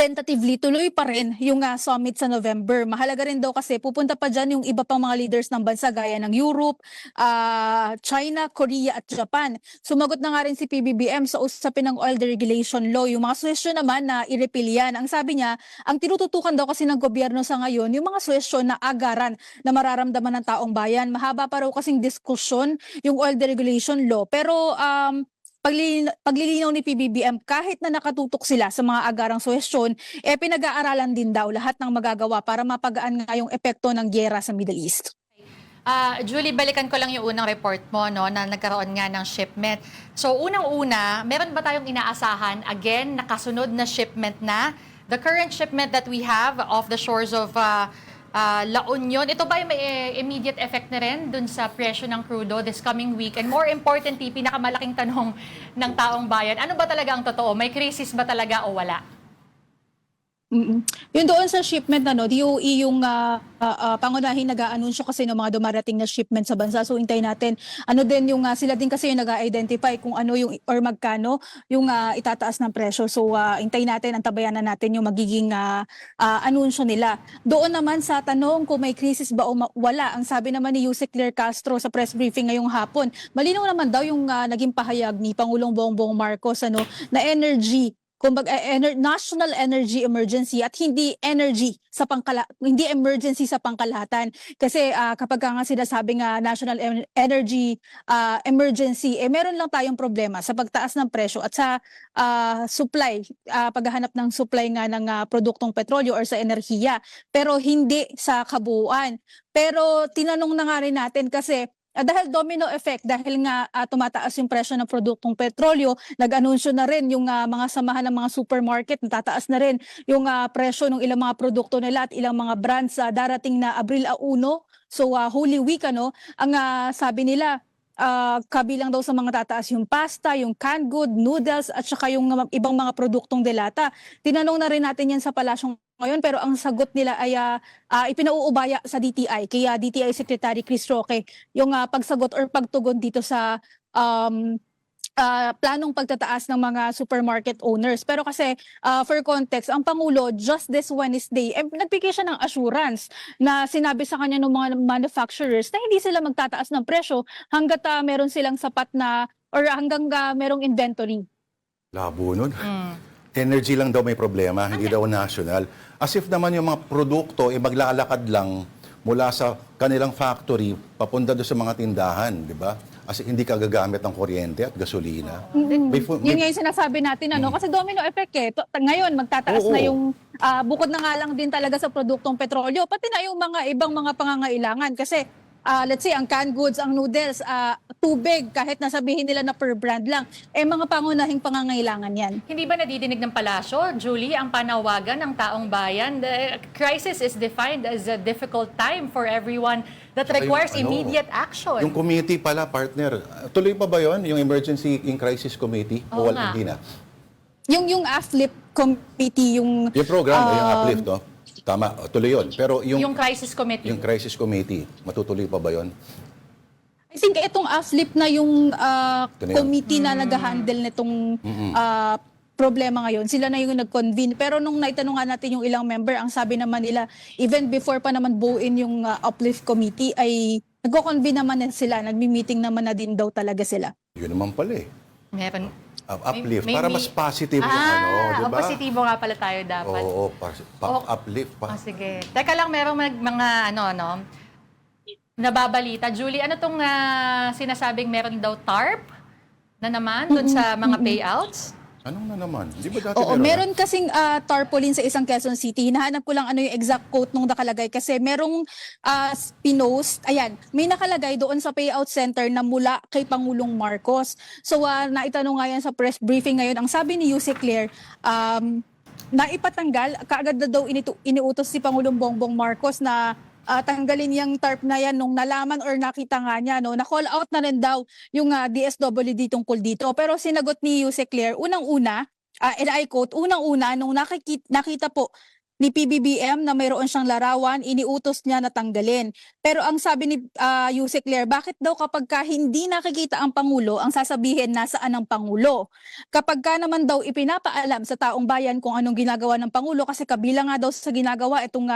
tentatively, tuloy pa rin yung summit sa November. Mahalaga rin daw kasi pupunta pa dyan yung iba pang mga leaders ng bansa gaya ng Europe, China, Korea at Japan. Sumagot na nga rin si PBBM sa usapin ng oil deregulation law. Yung mga suwestyon naman na i-repeal yan. Ang sabi niya, ang tinututukan daw kasi ng gobyerno sa ngayon, yung mga suwestyon na agaran na mararamdaman ng taong bayan. Mahaba pa raw kasing diskusyon yung oil deregulation law. Pero paglilinaw ni PBBM, kahit na nakatutok sila sa mga agarang suwestyon, pinag-aaralan din daw lahat ng magagawa para mapagaan nga yung epekto ng gyera sa Middle East. Julie, balikan ko lang yung unang report mo, no, na nagkaroon nga ng shipment. So unang-una, meron ba tayong inaasahan, again, nakasunod na shipment na? The current shipment that we have off the shores of La Union, ito ba may immediate effect na rin dun sa presyo ng crudo this coming week? And more importantly, pinakamalaking tanong ng taong bayan, ano ba talaga ang totoo? May crisis ba talaga o wala? Yun doon sa shipment DOE yung pangunahin nag-aanunsyo kasi ng mga dumarating na shipment sa bansa. So hintayin natin. Din yung sila din kasi yung nag-identify kung ano yung or magkano yung itataas ng presyo. So hintayin natin, antabayanan natin yung magiging anunsyo nila. Doon naman sa tanong kung may crisis ba o wala, ang sabi naman ni Yusek Claire Castro sa press briefing ngayong hapon, malinaw naman daw yung naging pahayag ni Pangulong Bongbong Marcos na energy, kumbaga national energy emergency at hindi hindi emergency sa pangkalahatan kasi kapag nga sinasabi nga national energy emergency meron lang tayong problema sa pagtaas ng presyo at sa supply, paghahanap ng supply nga ng produktong petrolyo or sa enerhiya, pero hindi sa kabuuan. Pero tinanong na nga rin natin kasi dahil domino effect, dahil nga tumataas yung presyo ng produktong petrolyo, nag-anunsyo na rin yung mga samahan ng mga supermarket, natataas na rin yung presyo ng ilang mga produkto nila at ilang mga brands sa darating na Abril 1. So Holy Week, ang sabi nila, kabilang daw sa mga tataas yung pasta, yung canned good, noodles at saka yung ibang mga produktong delata. Tinanong na rin natin yan sa Palasyong ngayon pero ang sagot nila ay ipinauubaya sa DTI kaya DTI Secretary Chris Roque yung pagsagot or pagtugon dito sa planong pagtataas ng mga supermarket owners. Pero kasi for context, ang Pangulo just this Wednesday nagbigay siya ng assurance na sinabi sa kanya ng mga manufacturers na hindi sila magtataas ng presyo hanggat meron silang sapat na or hanggang merong inventory. Labo nun. Energy lang daw may problema, hindi daw national. As if naman yung mga produkto maglalakad lang mula sa kanilang factory papunta doon sa mga tindahan, di ba? As in, hindi ka gagamit ng kuryente at gasolina. Yun nga yung sinasabi natin, kasi domino effect eh. Ngayon, magtataas Oo. na yung, bukod na nga lang din talaga sa produktong petrolyo, pati na yung mga ibang mga pangangailangan. Kasi, let's say, ang canned goods, ang noodles, tubig, kahit nasabihin nila na per brand lang, mga pangunahing pangangailangan yan. Hindi ba nadidinig ng palasyo, Julie, ang panawagan ng taong bayan? The crisis is defined as a difficult time for everyone that Saka requires yung, immediate action. Yung committee pala, partner, tuloy pa ba yon yung Emergency in Crisis Committee? Oo O nga. hindi na? Yung AFLIP committee, yung Yung program, yung uplift, no? Tama, tuloy yun. Pero Yung crisis committee. yung crisis committee, matutuloy pa ba yon? I think itong AFLIP na yung Ito na yun. committee na nag-handle nitong problema ngayon. Sila na yung nag-convene. Pero nung naitanungan natin yung ilang member, ang sabi naman nila, even before pa naman buuin yung uplift committee, ay nagko-convene naman na sila, nagmi-meeting naman na din daw talaga sila. Yun naman pala eh. Meron. Uplift, May- para may- mas positive yung di ba? positibo nga pala tayo dapat. Oo, Oh. uplift pa. Sige. Teka lang, merong mga nababalita. Julie, ano tong sinasabing meron daw TARP na naman doon sa mga payouts? Anong na naman? Di ba dati Oo, meron? meron kasing tarpaulin sa isang Quezon City. Hinahanap ko lang ano yung exact quote nung nakalagay kasi merong pinost. Ayan, may nakalagay doon sa payout center na mula kay Pangulong Marcos. So naitanong nga yan sa press briefing ngayon. Ang sabi ni Yuse Claire, na ipatanggal, kaagad na daw iniutos si Pangulong Bongbong Marcos na tanggalin yung TARP na yan nung nalaman or nakita nga niya, no, na-call out na rin daw yung DSWD tungkol dito. Pero sinagot ni Yuse Claire, unang-una, and I quote, unang-una, nung nakita po ni PBBM na mayroon siyang larawan, iniutos niya na tanggalin. Pero ang sabi ni Yuse Claire, bakit daw kapag hindi nakikita ang Pangulo, ang sasabihin nasaan ang Pangulo? Kapag naman daw ipinapaalam sa taong bayan kung anong ginagawa ng Pangulo, kasi kabilang nga daw sa ginagawa itong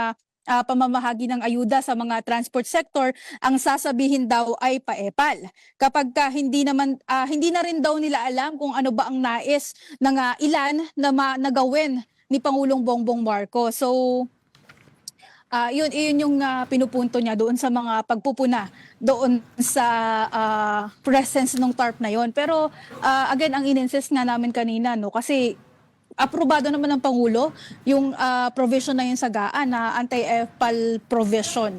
pamamahagi ng ayuda sa mga transport sector, ang sasabihin daw ay paepal. Kapag hindi na rin daw nila alam kung ano ba ang nais ng ilan na nagawin ni Pangulong Bongbong Marcos. So, yun yung pinupunto niya doon sa mga pagpupuna doon sa presence ng TARP na yon. Pero again, ang in-insist nga namin kanina, no, kasi aprobado naman ng Pangulo yung provision na yun sa GAA na anti-EPAL provision.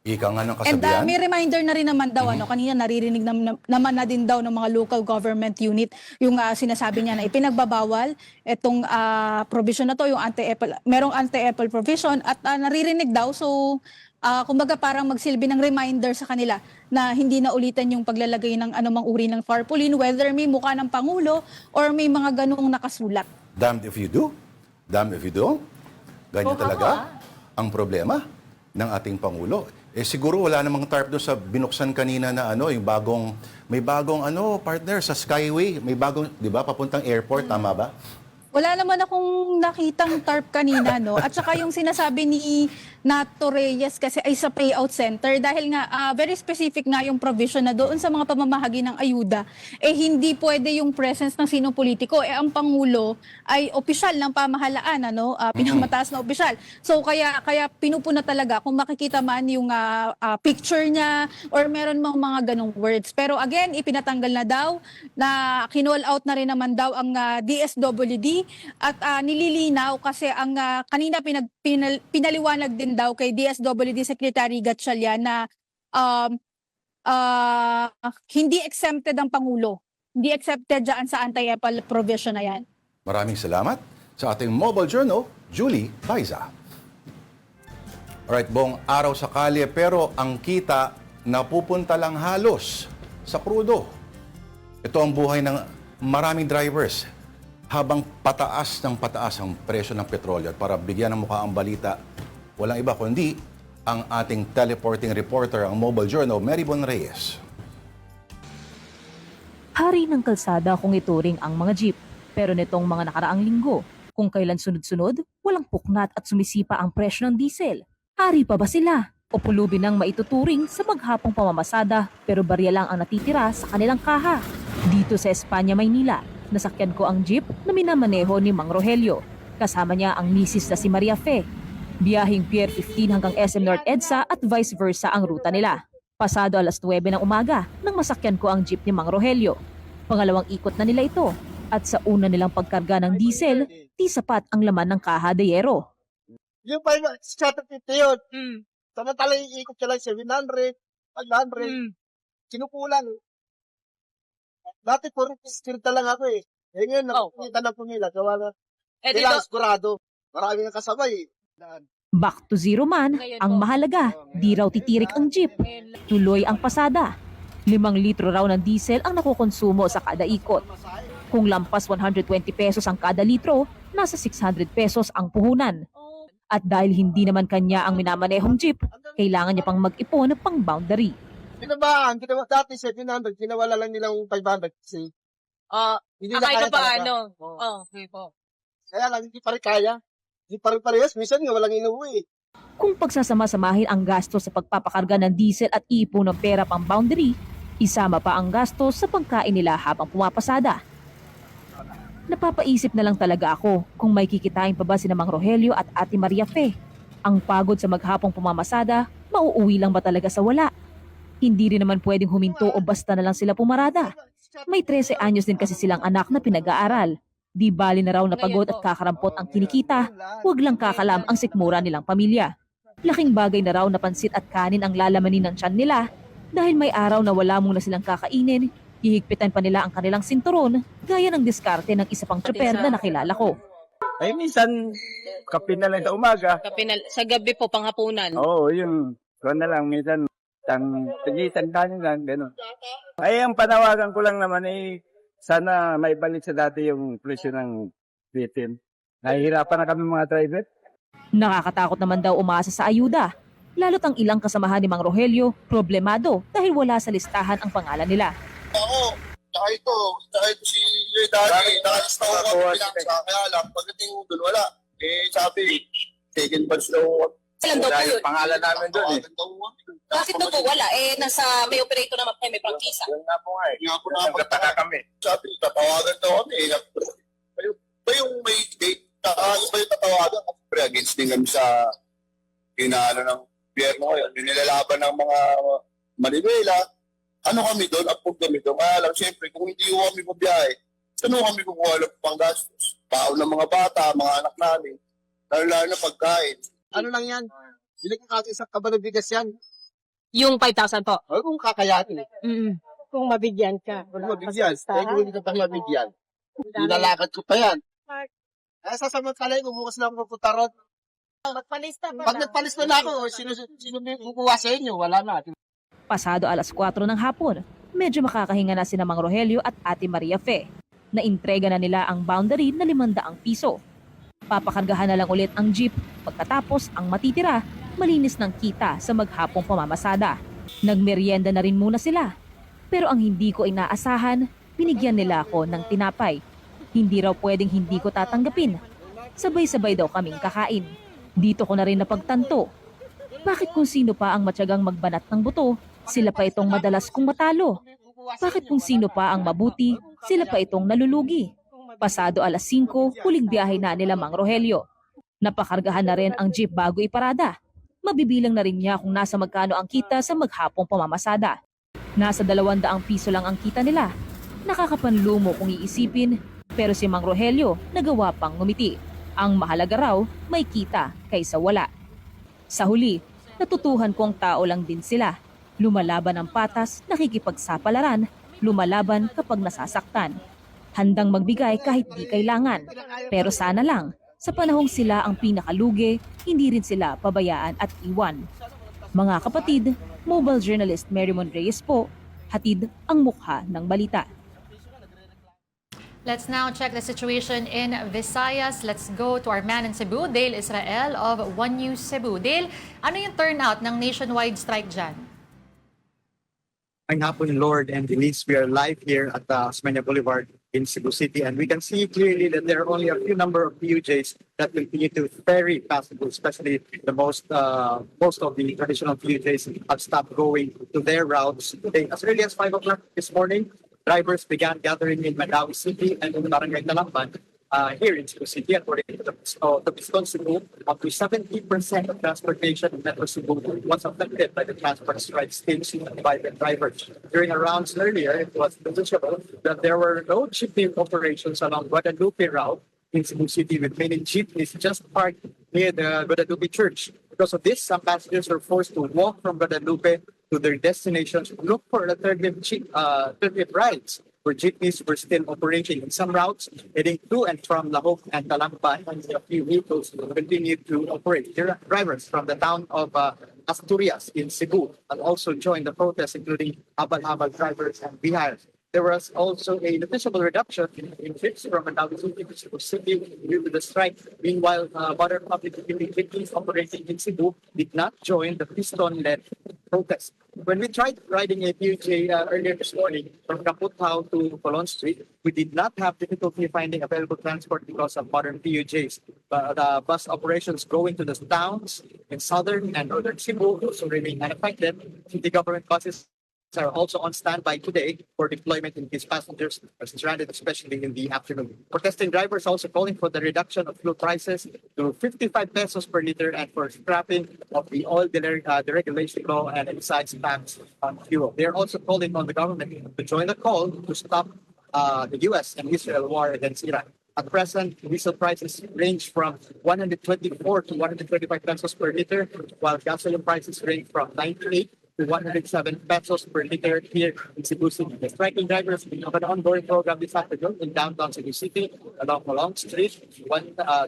Ika nga ng And kasabihan. may reminder na rin naman daw, kanina naririnig naman na din daw ng mga local government unit yung sinasabi niya na ipinagbabawal itong provision na to, yung anti-EPAL, merong anti-EPAL provision at naririnig daw. So, kumbaga parang magsilbi ng reminder sa kanila na hindi na ulitan yung paglalagay ng anumang uri ng tarpaulin, whether may mukha ng Pangulo or may mga ganung nakasulat. Damned if you do, damned if you don't. Ganyan talaga ang problema ng ating Pangulo. Siguro wala namang TARP doon sa binuksan kanina na may bagong partner sa Skyway, may bagong, 'di ba, papuntang airport, tama ba? Wala naman akong nakitang TARP kanina, no? At saka yung sinasabi ni Nato Reyes kasi ay sa payout center dahil nga very specific nga yung provision na doon sa mga pamamahagi ng ayuda, hindi pwede yung presence ng sinong politiko. Ang Pangulo ay opisyal ng pamahalaan, pinamataas na opisyal. So kaya pinupuna talaga kung makikita man yung picture niya or meron mga ganong words. Pero again, ipinatanggal na daw, na kinall out na rin naman daw ang DSWD at nililinaw kasi ang kanina pinaliwanag din daw kay DSWD Secretary Gatchalian na hindi exempted ang Pangulo. Hindi accepted dyan sa anti-EPAL provision na yan. Maraming salamat sa ating mobile journal, Julie Baiza. Alright, buong araw sa kalye pero ang kita napupunta lang halos sa krudo. Ito ang buhay ng maraming drivers habang pataas ng pataas ang presyo ng petrolyo at para bigyan ng mukha ang balita, walang iba kundi ang ating teleporting reporter, ang Mobile Journal, Mary Bon Reyes. Hari ng kalsada kung ituring ang mga jeep. Pero nitong mga nakaraang linggo, kung kailan sunod-sunod, walang puknat at sumisipa ang presyo ng diesel. Hari pa ba sila? O pulubi nang maituturing sa maghapong pamamasada pero barya lang ang natitira sa kanilang kaha? Dito sa Espanya, Maynila, nasakyan ko ang jeep na minamaneho ni Mang Rogelio. Kasama niya ang misis na si Maria Fe. Biyahing Pier 15 hanggang SM North EDSA at vice versa ang ruta nila. Pasado alas 9 ng umaga nang masakyan ko ang jeep ni Mang Rogelio. Pangalawang ikot na nila ito. At sa una nilang pagkarga ng diesel, di sapat ang laman ng kaha de yero. Yung pa yung scatter 50 yun. Samantala yung ikot siya lang 700, 500. Kinukulang. Dati puro spirita lang ako eh. Eh ngayon, nakikita na po nila. Gawa na. Kailangan sigurado. Marami nang kasabay. Back to zero man, ang mahalaga, di raw titirik ang jeep. Tuloy ang pasada. 5 litro raw ng diesel ang nakukonsumo sa kada ikot. Kung lampas 120 pesos ang kada litro, nasa 600 pesos ang puhunan. At dahil hindi naman kanya ang minamanehong jeep, kailangan niya pang mag-ipon pang boundary. Pinabahan, dati 700, pinawala lang nilang 500 kasi hindi na kaya talaga. Okay po. Kaya lang, hindi pa rin kaya. Hindi pa rin parehas, minsan nga walang inuwi. Kung pagsasama-samahin ang gasto sa pagpapakarga ng diesel at iipon ng pera pang boundary, isama pa ang gasto sa pangkain nila habang pumapasada. Napapaisip na lang talaga ako kung may kikitain pa ba si Mang Rogelio at Ate Maria Fe. Ang pagod sa maghapong pumamasada, mauuwi lang ba talaga sa wala? Hindi rin naman pwedeng huminto o basta na lang sila pumarada. May 13 anyos din kasi silang anak na pinag-aaral. Di bali na raw na pagod at kakarampot ang kinikita, huwag lang kakalam ang sikmura nilang pamilya. Laking bagay na raw na pansit at kanin ang lalamanin ng tiyan nila dahil may araw na wala muna silang kakainin. Hihigpitan pa nila ang kanilang sinturon gaya ng diskarte ng isa pang tsuper na nakilala ko. Ay, minsan, kape na lang sa umaga. Sa gabi po, panghapunan. Oo, yun. So na lang, minsan, tagitan kanin lang, gano'n. Ay, ang panawagan ko lang naman sana maibalik sa dati yung presyo ng bitin. Nahihirapan na kami mga driver. Nakakatakot naman daw umasa sa ayuda. Lalo't ang ilang kasamahan ni Mang Rogelio, problemado dahil wala sa listahan ang pangalan nila. Ako, tsaka ito si Daddy, nakalista ko kami pinaksa. Kaya lang, pagdating doon wala. Eh, sabi, second batch daw. Ilan daw po yun? Pangalan namin doon eh. Bakit daw po wala? May operator naman may prangkisa. Yun nga po nga eh. Nga po na Nagtataka kami. sabi, tatawagan daw kami. Ba yung may date? Ba yung tatawagan? Pero against din kami sa inaano ng biyerno ngayon. Yung nilalaban ng mga Manibela. Ano kami doon? Apog kami doon. Kaya lang, siyempre, kung hindi ko kami pabiyahe, saan kami kukuha ng panggastos? Paon ng mga bata, mga anak namin. Lalo na pagkain. Ano lang yan? Hindi ka kasi sa kaba ng bigas yan. Yung 5,000 po? O kung kakayatin. Kung mabigyan ka. Kung mabigyan. Eh kung hindi ka pang mabigyan. Nilalakad ko pa yan. Eh sasamantalay, bumukas lang ako pupunta ron. Magpalista pa. Pag nagpalista na ako, sino may kukuha sa inyo? Wala na. Pasado alas 4 ng hapon, medyo makakahinga na sina Mang Rogelio at Ate Maria Fe. Naintrega na nila ang boundary na 500 piso. Papakargahan na lang ulit ang jeep, pagkatapos ang matitira, malinis ng kita sa maghapong pamamasada. Nagmeryenda na rin muna sila. Pero ang hindi ko inaasahan, binigyan nila ako ng tinapay. Hindi raw pwedeng hindi ko tatanggapin. Sabay-sabay daw kaming kakain. Dito ko na rin napagtanto. Bakit kung sino pa ang matyagang magbanat ng buto, sila pa itong madalas kong matalo? Bakit kung sino pa ang mabuti, sila pa itong nalulugi? Pasado alas 5, huling biyahe na nila Mang Rogelio. Napakargahan na rin ang jeep bago iparada. Mabibilang na rin niya kung nasa magkano ang kita sa maghapong pamamasada. Nasa 200 piso lang ang kita nila. Nakakapanlumo kung iisipin, pero si Mang Rogelio nagawa pang ngumiti. Ang mahalaga raw, may kita kaysa wala. Sa huli, natutuhan kong tao lang din sila. Lumalaban ng patas, nakikipagsapalaran, lumalaban kapag nasasaktan. Handang magbigay kahit di kailangan. Pero sana lang, sa panahong sila ang pinakalugi, hindi rin sila pabayaan at iwan. Mga kapatid, mobile journalist Mary Mon Reyes po, hatid ang mukha ng balita. Let's now check the situation in Visayas. Let's go to our man in Cebu, Dale Israel of One News Cebu. Dale, ano yung turnout ng nationwide strike dyan? Ang hapon, Lord and Denise, we are live here at Osmeña Boulevard in Cebu City, and we can see clearly that there are only a few number of PUJs that continue to ferry passengers, especially the most of the traditional PUJs have stopped going to their routes today. As early as 5 o'clock this morning, drivers began gathering in Mandawi City and in Barangay Talamban here in Cebu City. According to the Piston Cebu, up to 70% of transportation in Metro Cebu was affected by the transport strike staged by the drivers. During our rounds earlier, it was noticeable that there were no jeepney operations along Guadalupe route in Cebu City, with many jeepneys just parked near the Guadalupe Church. Because of this, some passengers were forced to walk from Guadalupe to their destinations to look for alternative rides, where jeepneys were still operating. In some routes heading to and from Lahok and Talamban, and a few vehicles continue to operate. Drivers from the town of Asturias in Cebu and also joined the protest, including Abal-Abal drivers and Bihar. There was also a noticeable reduction in trips from Mandawi City to Cebu City due to the strike. Meanwhile, other public utility jeepneys operating in Cebu did not join the Piston-led protest. When we tried riding a PUJ earlier this morning from Kaputao to Colon Street, we did not have difficulty finding available transport because of modern PUJs. The bus operations going to the towns in southern and northern Cebu also remain unaffected. City government buses are also on standby today for deployment in case passengers are stranded, especially in the afternoon. Protesting drivers also calling for the reduction of fuel prices to 55 pesos per liter and for scrapping of the oil deregulation law and excise tax on fuel. They are also calling on the government to join the call to stop the U.S. and Israel war against Iran. At present, diesel prices range from 124 to 125 pesos per liter, while gasoline prices range from 98 to 107 pesos per liter here in Cebu City. The striking drivers have an ongoing program this afternoon in downtown Cebu City along Malong Street.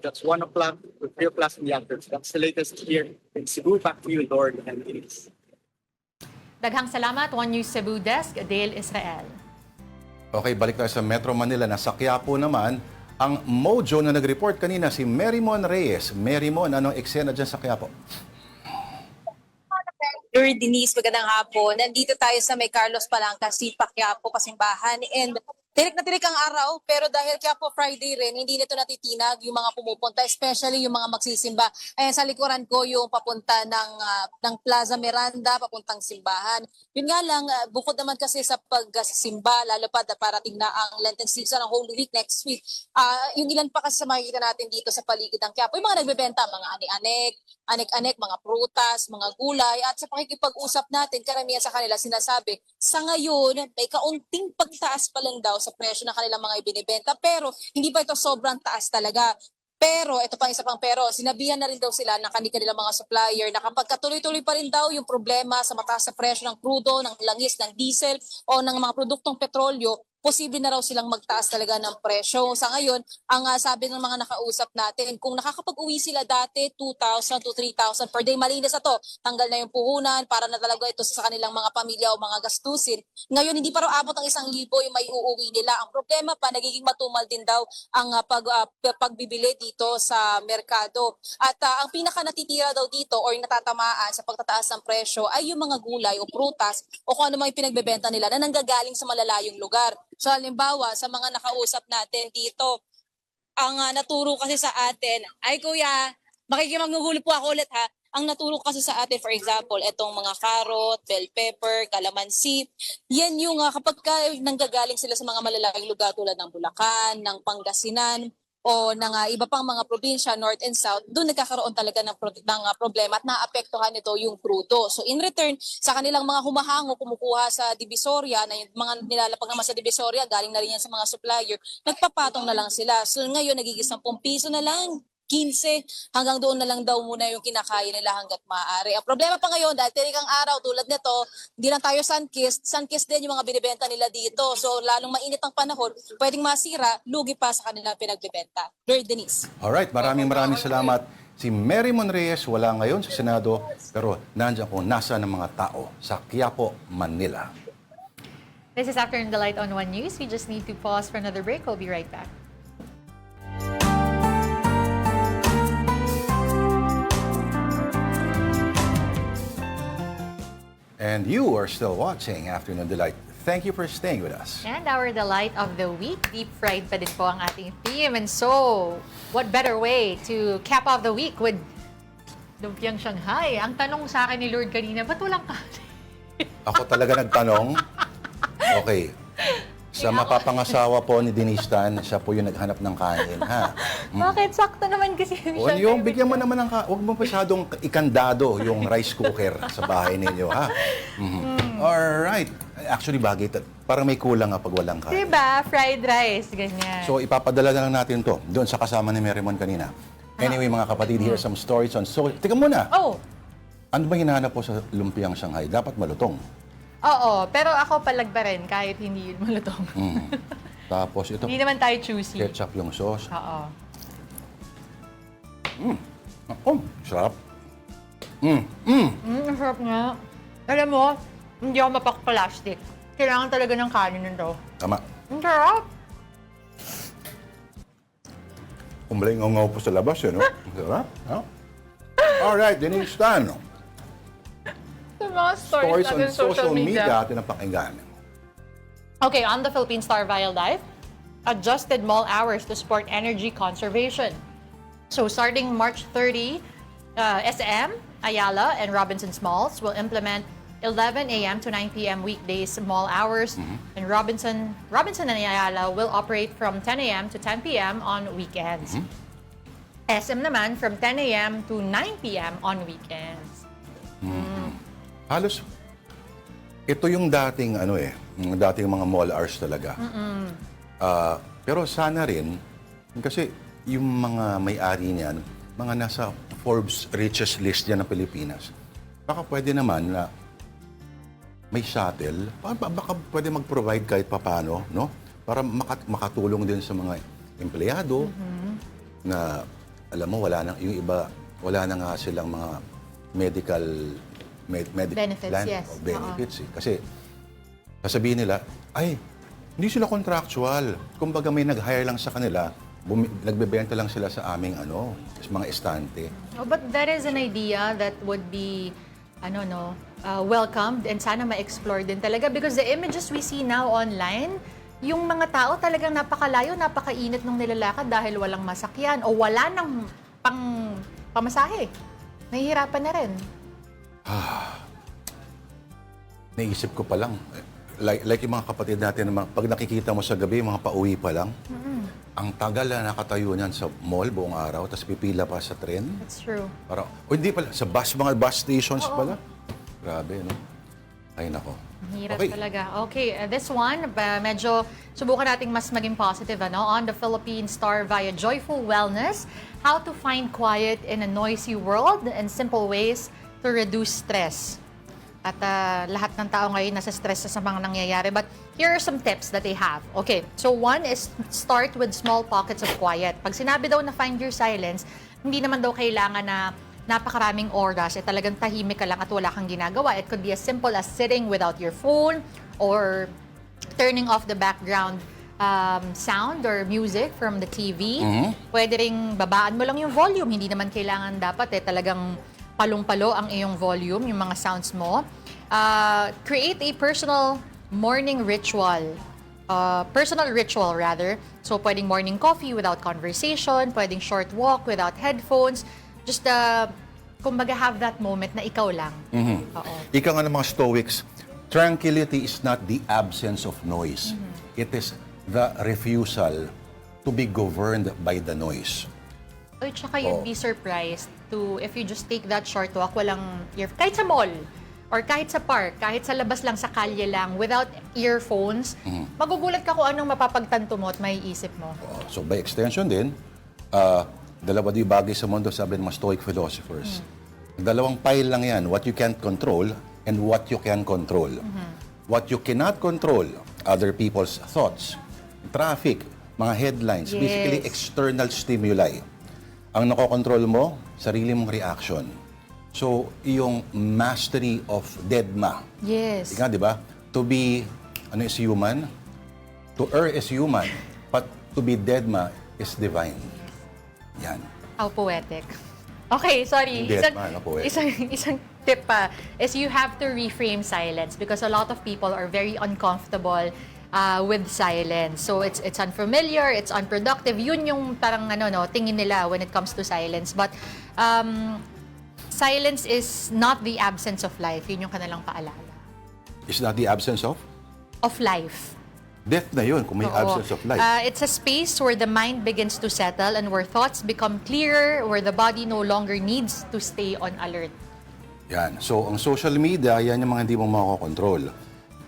That's 1 o'clock to 3 o'clock in the afternoon. That's the latest here in Cebu. Back to you, Lord and Denise. Daghang salamat, One News Cebu Desk, Dale Israel. Okay, balik tayo sa Metro Manila. Nasa Quiapo naman, ang Mojo na nag-report kanina, si Merymon Reyes. Merymon, anong eksena dyan sa Quiapo? Lord Denise, magandang hapon. Nandito tayo sa may Carlos Palanca, Sipa, Quiapo, Kasimbahan. And tirik na tirik ang araw, pero dahil Quiapo Friday rin, hindi nito natitinag yung mga pumupunta, especially yung mga magsisimba. Ayan, sa likuran ko yung papunta ng Plaza Miranda, papuntang simbahan. Yun nga lang, bukod naman kasi sa pagsimba, lalo pa parating na ang Lenten season, ang Holy Week next week, yung ilan pa kasi sa makikita natin dito sa paligid ng Quiapo, yung mga nagbebenta, mga anek-anek, mga prutas, mga gulay, at sa pakikipag-usap natin, karamihan sa kanila sinasabi, sa ngayon, may kaunting pagtaas pa lang daw sa presyo ng kanilang mga ibinibenta, pero hindi pa ito sobrang taas talaga. Pero, ito pa isa pang pero, sinabihan na rin daw sila ng kanilang mga supplier na kapag katuloy-tuloy pa rin daw yung problema sa mataas sa presyo ng crudo, ng langis, ng diesel, o ng mga produktong petrolyo, posible na raw silang magtaas talaga ng presyo. Sa ngayon, ang sabi ng mga nakausap natin, kung nakakapag-uwi sila dati 2,000 to 3,000 per day, malinis na to. Tanggal na yung puhunan para na talaga ito sa kanilang mga pamilya o mga gastusin. Ngayon, hindi pa raw abot ang 1,000 yung may uuwi nila. Ang problema pa, nagiging matumal din daw ang pagbibili dito sa merkado. At ang pinaka natitira daw dito or natatamaan sa pagtataas ng presyo ay yung mga gulay o prutas o kung ano mga pinagbebenta nila na nanggagaling sa malalayong lugar. So halimbawa, sa mga nakausap natin dito, ang naturo kasi sa atin, ay kuya, makikimagnuhuli po ako ulit ha, ang naturo kasi sa atin, for example, itong mga carrot, bell pepper, calamansi, yan yung kapag nanggagaling sila sa mga malalayong lugar tulad ng Bulacan, ng Pangasinan, o ng iba pang mga probinsya, North and South, doon nagkakaroon talaga ng problema at naapektuhan nito yung crudo. So in return, sa kanilang mga humahango, kumukuha sa Divisoria, na yung mga nilalapag naman sa Divisoria, galing na rin yan sa mga supplier, nagpapatong na lang sila. So ngayon, nagiging 10 piso na lang, 15, hanggang doon na lang daw muna yung kinakaya nila hanggat maaari. Ang problema pa ngayon, dahil tirikang araw tulad nito, hindi lang tayo sun-kissed din yung mga binibenta nila dito. So lalong mainit ang panahon, pwedeng masira, lugi pa sa kanila pinagbibenta. Lord Denise. Alright, maraming salamat. Si Merymon Reyes wala ngayon sa Senado, pero nandiyan kung nasa ng mga tao sa Quiapo, Manila. This is Afternoon Delight on One News. We just need to pause for another break. We'll be right back. And you are still watching Afternoon Delight. Thank you for staying with us. And our delight of the week, deep fried pa din po ang ating theme. And so, what better way to cap off the week with lumpiang Shanghai? Ang tanong sa akin ni Lord kanina, ba't walang kanin? Ako talaga nagtanong. Okay. Sa mapapangasawa po ni Denise Tan, siya po yung naghanap ng kanin, ha? Bakit? Sakto naman kasi yung O Shanghai. yung bigyan mo naman ng huwag mo masyadong ikandado yung rice cooker sa bahay ninyo, ha? Alright. Actually, bagay. Parang may kulang pag walang kanin. Diba? Fried rice, ganyan. So, ipapadala na lang natin to doon sa kasama ni Merrimon kanina. Anyway, mga kapatid, here's some stories on social. Tika muna. Oh, Ano ba hinahanap po sa lumpiang Shanghai? Dapat malutong. oo. Pero ako palag pa rin kahit hindi yun malutong. Tapos ito, Hindi naman tayo choosy. ketchup yung sauce. Oo. Oh, sarap. Ang sarap nga. Alam mo, hindi ako mapak-plastic. Kailangan talaga ng kanin nito. Tama. Ang sarap. Kumbalay ngaw po sa labas, yun, no? Ang sarap. No? Alright, Denise Tan. Sa mga Stories on natin sa social media atin ang pakinggan. Okay, on the Philippine Star Wildlife, adjusted mall hours to support energy conservation. So starting March 30, SM, Ayala, and Robinson's malls will implement 11 a.m. to 9 p.m. weekdays mall hours, and Robinson and Ayala will operate from 10 a.m. to 10 p.m. on weekends. SM naman from 10 a.m. to 9 p.m. on weekends. Halos, ito yung dating, yung dating mga mall hours talaga. Pero sana rin, kasi yung mga may-ari niyan, mga nasa Forbes richest list yan ng Pilipinas, baka pwede naman na may shuttle, baka pwede mag-provide kahit papano, no? Para makatulong din sa mga empleyado na, alam mo, yung iba, wala na nga silang mga medical Benefits, plan yes. o benefits. Kasi sasabihin nila, ay, hindi sila contractual. Kumbaga may nag-hire lang sa kanila, nagbebenta lang sila sa aming sa mga estante. Oh, but that is an idea that would be, welcomed and sana ma-explore din talaga because the images we see now online, yung mga tao talagang napakalayo, napakainit nung nilalakad dahil walang masakyan o wala nang pamasahe. Nahihirapan na rin. Naisip ko pa lang, like yung mga kapatid natin, pag nakikita mo sa gabi, mga pauwi pa lang, ang tagal na nakatayo niyan sa mall buong araw, tapos pipila pa sa tren. That's true. Para, hindi pala, sa mga bus stations pala. Grabe, no? Ay, nako. Hirap talaga. Okay, this one, medyo subukan nating mas maging positive, on the Philippine Star via Joyful Wellness, how to find quiet in a noisy world and simple ways to reduce stress. At lahat ng tao ngayon nasa stress sa mga nangyayari. But here are some tips that they have. Okay, so one is start with small pockets of quiet. Pag sinabi daw na find your silence, hindi naman daw kailangan na napakaraming oras, talagang tahimik ka lang at wala kang ginagawa. It could be as simple as sitting without your phone or turning off the background sound or music from the TV. Pwede ring babaan mo lang yung volume. Hindi naman kailangan dapat talagang palong-palo ang iyong volume, yung mga sounds mo. Create a personal morning ritual. Personal ritual, rather. So, pwedeng morning coffee without conversation, pwedeng short walk without headphones. Just, kumbaga, have that moment na ikaw lang. Oo. Ika nga ng mga Stoics, tranquility is not the absence of noise. It is the refusal to be governed by the noise. Oy, tsaka you'd be surprised if you just take that short walk, kahit sa mall, or kahit sa park, kahit sa labas lang, sa kalye lang, without earphones, magugulat ka kung anong mapapagtanto mo at may isip mo. So by extension din, dalawa di bagay sa mundo, sabi ng mga Stoic philosophers. Dalawang pile lang yan, what you can't control and what you can control. What you cannot control, other people's thoughts, traffic, mga headlines, basically external stimuli. Ang nakokontrol mo, sarili mong reaction. So, yung mastery of Deadma. Yes. Ika, di ba? To be ano is human? To err is human, but to be dead is divine. Yan. How poetic. Okay, sorry. Hindi, ano po eh. Isang tip pa is you have to reframe silence because a lot of people are very uncomfortable with silence. So it's unfamiliar, it's unproductive. Yun yung parang tingin nila when it comes to silence. But silence is not the absence of life. Yun yung kanilang paalala. Is not the absence of? Of life. Death na yun, kung may Oo. absence of life. It's a space where the mind begins to settle and where thoughts become clearer, where the body no longer needs to stay on alert. Yan. So, ang social media, yan yung mga hindi mo makokontrol.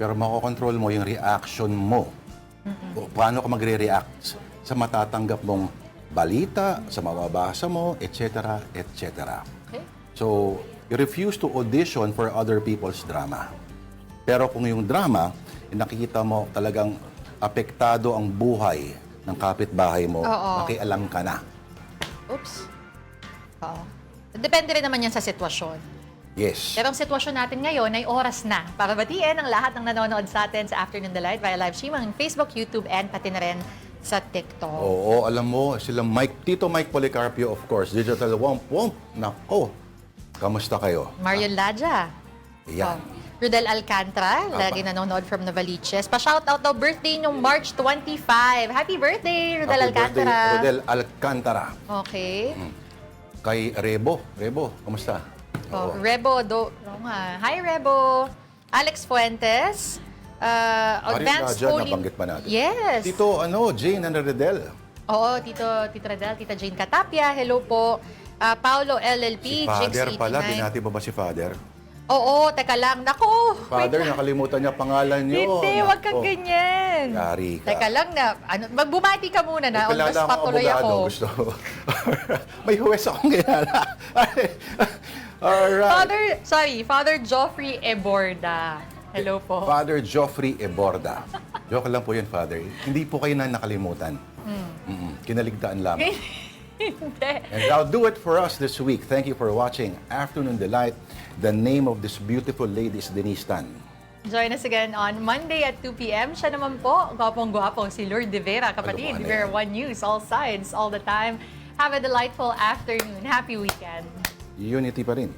Pero makokontrol mo yung reaction mo. O paano ka magre-react sa matatanggap mong balita, sa mababasa mo, etc., etc. Okay? So, you refuse to audition for other people's drama. Pero kung yung drama, nakikita mo talagang apektado ang buhay ng kapitbahay mo, Oo. makialam ka na. Oops. Oo. Depende rin naman yan sa sitwasyon. Yes. Pero ang sitwasyon natin ngayon ay oras na para batiin ang lahat ng nanonood sa atin sa Afternoon Delight via live stream ang Facebook, YouTube, and pati na rin sa TikTok. Oo, alam mo, sila Tito Mike Policarpio, of course, Digital Womp Womp. Nako, kamusta kayo? Marion Ladja. Yan. Rodel Alcantara, lagi nanonood from Novaliches. Pa-shoutout daw birthday nung March 25. Happy birthday, Rodel Happy Alcantara. birthday, Rodel Alcantara. Okay. Kay Rebo. Rebo, kamusta? Oh, Rebo, oo nga. Hi, Rebo. Alex Fuentes. Advanced Ladja, Holy... nabanggit pa natin. Yes. Tito, Jane and Redel. Oo, Tito Redel, Tita Jane Catapia. Hello po. Paulo LLP, Si Father Jinx89. pala, binati ba ba si Father? Oo, teka lang. Naku! Father, nakalimutan niya pangalan niyo. Hindi, wag kang Nako. ganyan. Yari ka. Teka lang na, magbumati ka muna na. Kilala Mas akong patuloy abogado, ako. gusto ko. May huwes akong kilala. Alright. Father Joffrey Eborda. Hello po. Father Joffrey Eborda. Joke lang po yun, Father. Hindi po kayo na nakalimutan. Kinaligtaan lamang. Hindi. And that'll do it for us this week. Thank you for watching Afternoon Delight. The name of this beautiful lady is Denise Tan. Join us again on Monday at 2 p.m. Siya naman po, gwapong-gwapong si Lord De Vera, kapatid. Ano ba, Vera One News, all sides, all the time. Have a delightful afternoon. Happy weekend. Unity pa rin.